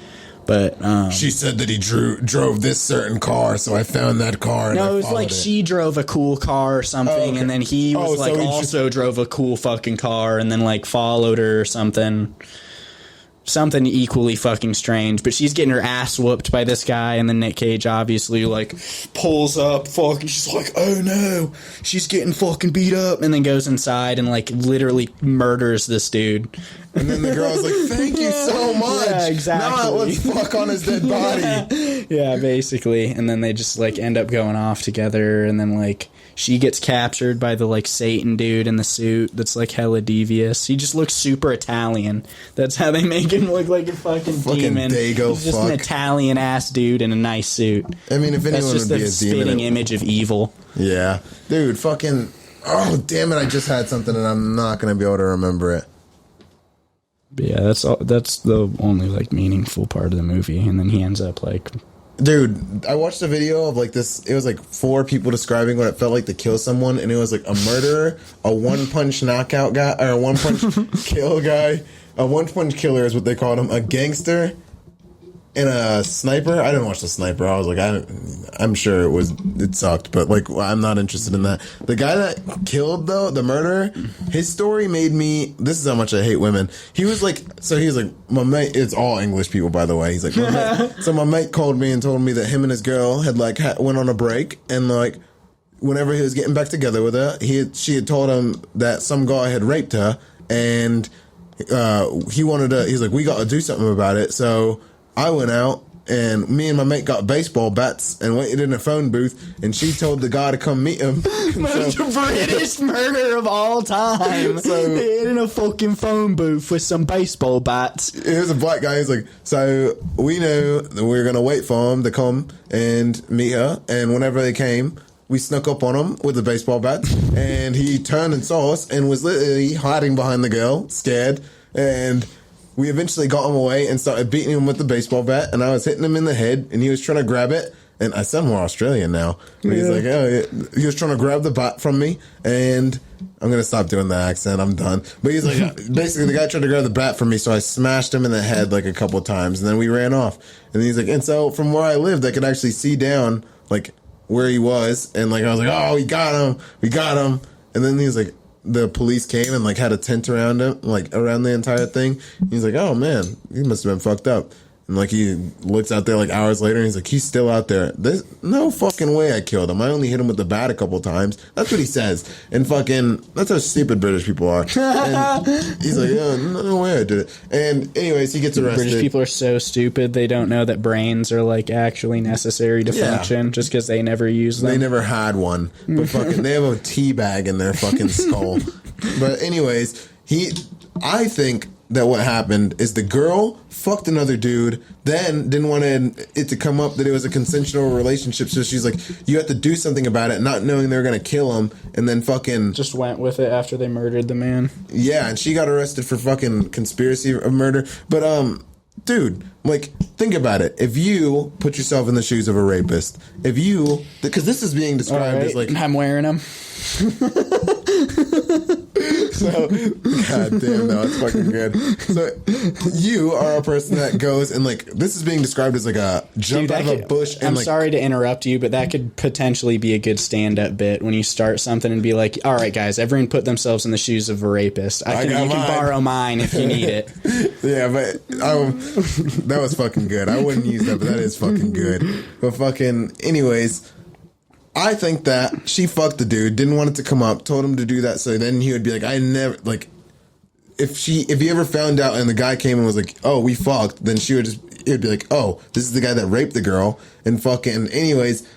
But
she said that he drove this certain car, so I found that car. And
no, it was like she drove a cool car or something, and then he was like also drove a cool fucking car, and then like followed her or something. Something equally fucking strange, but she's getting her ass whooped by this guy, and then Nick Cage obviously like pulls up, fucking, she's like, oh no, she's getting fucking beat up, and then goes inside and like literally murders this dude.
And then the girl's like, thank you so much.
Yeah, exactly.
Now let's fuck on his dead body.
Yeah, basically. And then they just like end up going off together, and then like she gets captured by the like Satan dude in the suit that's like hella devious. He just looks super Italian. That's how they make him look like a fucking demon.
Dago
He's just an Italian ass dude in a nice suit.
I mean, if anyone
would be a spitting image of evil.
Yeah, dude, fucking. Oh damn it! I just had something and I'm not gonna be able to remember it.
But yeah, that's the only like meaningful part of the movie, and then he ends up like.
Dude, I watched a video of like this. It was like 4 people describing what it felt like to kill someone, and it was like a murderer, a one-punch knockout guy, or a one-punch kill guy. A one-punch killer is what they called him. A gangster and a sniper. I didn't watch the sniper. I was like, I'm sure it sucked, but like I'm not interested in that. The guy that killed though, the murderer, his story made me. This is how much I hate women. He was like, my mate. It's all English people, by the way. He's like, my mate called me and told me that him and his girl had like went on a break, and like whenever he was getting back together with her, she had told him that some guy had raped her, and he wanted to. He's like, we got to do something about it, so. I went out, and me and my mate got baseball bats and waited in a phone booth, and she told the guy to come meet him.
Most British murder of all time. So, they in a fucking phone booth with some baseball bats.
It was a black guy. He's like, so we knew that we were going to wait for him to come and meet her, and whenever they came, we snuck up on him with the baseball bats, and he turned and saw us and was literally hiding behind the girl, scared, and... We eventually got him away and started beating him with the baseball bat, and I was hitting him in the head, and he was trying to grab it, and I sound more Australian now. But he's like, he was trying to grab the bat from me, and I'm going to stop doing the accent, I'm done. But he's like, basically the guy tried to grab the bat from me, so I smashed him in the head like a couple of times, and then we ran off. And he's like, and so from where I lived, I could actually see down, like, where he was, and like I was like, oh, we got him. And then he was like, the police came and like had a tent around him, like around the entire thing. He's like, oh man, he must have been fucked up. And like he looks out there like hours later and he's like, he's still out there. There's no fucking way I killed him. I only hit him with the bat a couple times. That's what he says. And fucking, that's how stupid British people are. And he's like, oh, no way I did it. And anyways, he gets arrested.
British people are so stupid. They don't know that brains are like actually necessary to function just because they never use them.
They never had one. But fucking, they have a tea bag in their fucking skull. But anyways, I think that what happened is the girl fucked another dude, then didn't want it to come up that it was a consensual relationship, so she's like, you have to do something about it, not knowing they were going to kill him, and then fucking...
Just went with it after they murdered the man.
Yeah, and she got arrested for fucking conspiracy of murder. But, dude, like, think about it. If you put yourself in the shoes of a rapist, if you... Because this is being described as like...
I'm wearing them.
So, god damn, no, it's fucking good. So, you are a person that goes and like, this is being described as like a jump out of a bush. And
I'm
like,
sorry to interrupt you, but that could potentially be a good stand-up bit when you start something and be like, all right, guys, everyone put themselves in the shoes of a rapist. You can borrow mine if you need it.
Yeah, but that was fucking good. I wouldn't use that, but that is fucking good. But fucking, anyways... I think that she fucked the dude, didn't want it to come up, told him to do that, so then he would be like, I never, like, if he ever found out and the guy came and was like, oh, we fucked, then it would be like, oh, this is the guy that raped the girl, and fucking, anyways,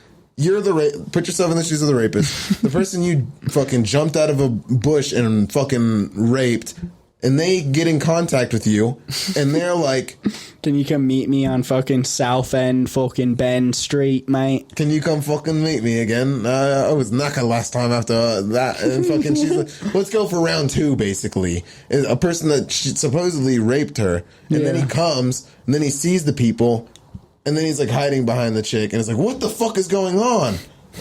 you're put yourself in the shoes of the rapist. The person you fucking jumped out of a bush and fucking raped, and they get in contact with you, and they're like,
can you come meet me on fucking South End fucking Bend Street, mate?
Can you come fucking meet me again? I was knackered last time after that. And fucking she's like, let's go for round 2, basically. And a person that supposedly raped her. And then he comes, and then he sees the people, and then he's like hiding behind the chick, and it's like, what the fuck is going on?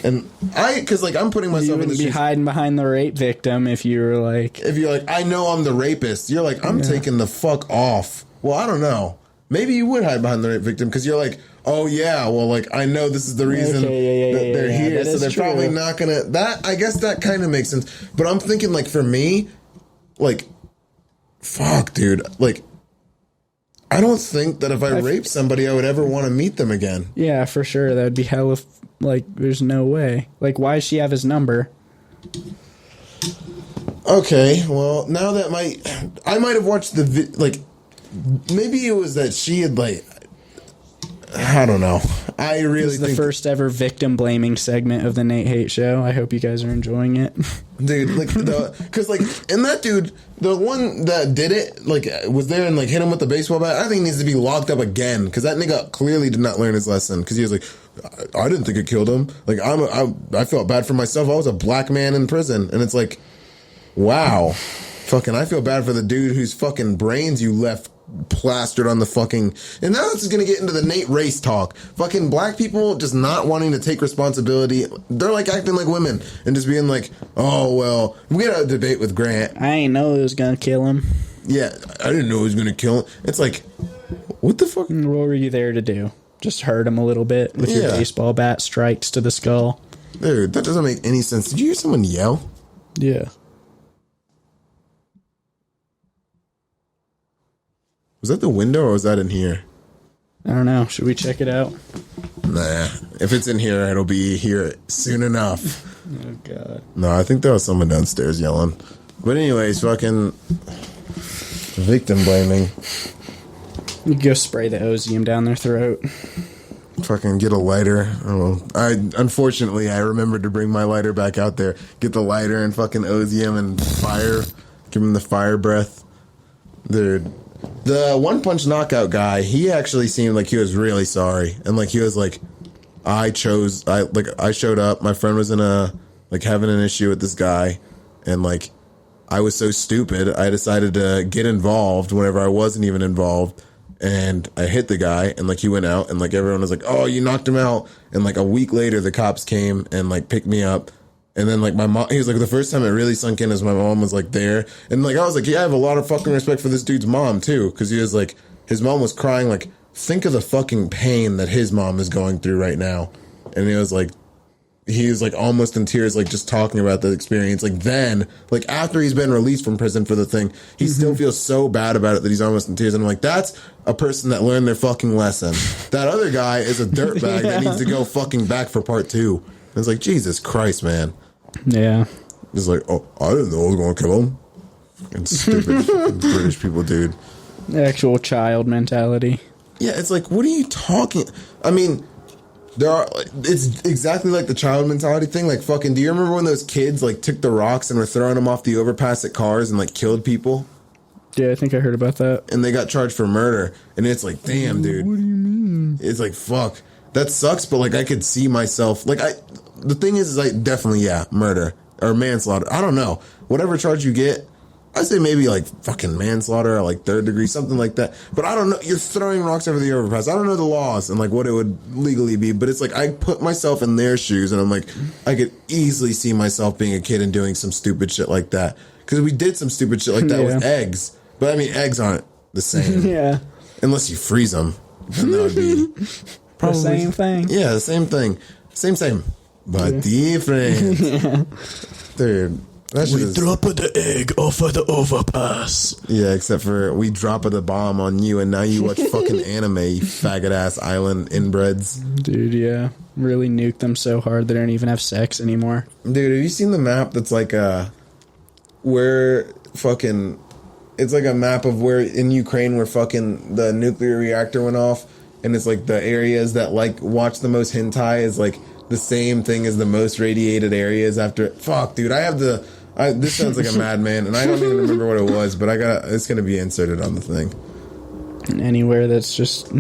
And because like I'm putting myself in the shoes.
You'd be hiding behind the rape victim if you were like...
If you're like, I know I'm the rapist. You're like, I'm taking the fuck off. Well, I don't know. Maybe you would hide behind the rape victim because you're like, oh yeah, well, like I know this is the reason that they're here, so they're probably not gonna. That I guess that kind of makes sense. But I'm thinking like for me, like, fuck, dude, like, I don't think that if I raped somebody, I would ever want to meet them again.
Yeah, for sure, that would be hella. Like, there's no way. Like, why does she have his number?
Okay, well, now that I might have watched like. Maybe it was that she had like, I don't know. I really think
the first ever victim blaming segment of the Nate Hate Show. I hope you guys are enjoying it,
dude. Like, because like, and that dude, the one that did it, like, was there and like hit him with the baseball bat. I think he needs to be locked up again because that nigga clearly did not learn his lesson. Because he was like, I didn't think it killed him. Like, I felt bad for myself. I was a black man in prison, and it's like, wow, fucking, I feel bad for the dude whose fucking brains you left plastered on the fucking. And now this is gonna get into the Nate race talk. Fucking black people just not wanting to take responsibility. They're like acting like women and just being like, oh well, we had a debate with Grant.
I ain't know it was gonna kill him.
Yeah, I didn't know it was gonna kill him. It's like, what the fuck?
What were you there to do? Just hurt him a little bit with your baseball bat strikes to the skull?
Dude, that doesn't make any sense. Did you hear someone yell?
Yeah.
Was that the window or was that in here?
I don't know. Should we check it out?
Nah. If it's in here, it'll be here soon enough.
Oh, God.
No, I think there was someone downstairs yelling. But anyways, fucking victim blaming.
You go spray the osium down their throat.
Fucking get a lighter. Oh, unfortunately, I remembered to bring my lighter back out there. Get the lighter and fucking osium and fire. Give him the fire breath. Dude. The One Punch Knockout guy, he actually seemed like he was really sorry. And like he was like, I showed up, my friend was having an issue with this guy, and like I was so stupid, I decided to get involved whenever I wasn't even involved, and I hit the guy, and like he went out, and like everyone was like, oh, you knocked him out, and like a week later the cops came and like picked me up. And then, like, my mom, he was like, the first time it really sunk in is my mom was, like, there. And, like, I was like, yeah, I have a lot of fucking respect for this dude's mom, too. Because he was like, his mom was crying, like, think of the fucking pain that his mom is going through right now. And he was like almost in tears, like, just talking about the experience. Like, then, like, after he's been released from prison for the thing, he still feels so bad about it that he's almost in tears. And I'm like, that's a person that learned their fucking lesson. That other guy is a dirtbag that needs to go fucking back for part 2. And it's like, Jesus Christ, man.
Yeah.
It's like, oh, I didn't know I was going to kill him. Fucking stupid British people, dude.
Actual child mentality.
Yeah, it's like, what are you talking? I mean, it's exactly like the child mentality thing. Like, fucking, do you remember when those kids, like, took the rocks and were throwing them off the overpass at cars and, like, killed people?
Yeah, I think I heard about that.
And they got charged for murder. And it's like, damn, dude.
What do you mean?
It's like, fuck. That sucks, but, like, I could see myself. Like, the thing is like, definitely, yeah, murder or manslaughter. I don't know. Whatever charge you get, I'd say maybe like fucking manslaughter or like 3rd degree, something like that. But I don't know. You're throwing rocks over the overpass. I don't know the laws and like what it would legally be, but it's like I put myself in their shoes and I'm like, I could easily see myself being a kid and doing some stupid shit like that. Because we did some stupid shit like that with eggs. But I mean, eggs aren't the same.
Yeah.
Unless you freeze them. Then that would be
probably the same thing.
Yeah, the same thing. Same. But different.
Yeah.
Dude.
We dropped the egg off of the overpass.
Yeah, except for we dropped the bomb on you and now you watch fucking anime, you faggot ass island inbreds.
Dude, yeah. Really nuked them so hard they don't even have sex anymore.
Dude, have you seen the map that's like where fucking, it's like a map of where in Ukraine where fucking the nuclear reactor went off, and it's like the areas that like watch the most hentai is like the same thing as the most radiated areas after. Fuck, dude, this sounds like a madman, and I don't even remember what it was, but it's gonna be inserted on the thing.
Anywhere that's just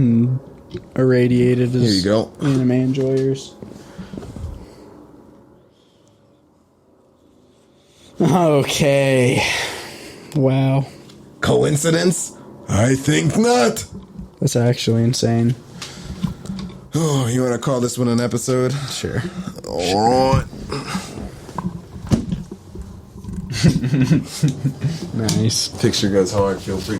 irradiated is
Here you go.
anime enjoyers. Okay. Wow.
Coincidence? I think not.
That's actually insane.
Oh, you want to call this one an episode?
Sure.
All right.
Nice.
Picture goes hard. Feel free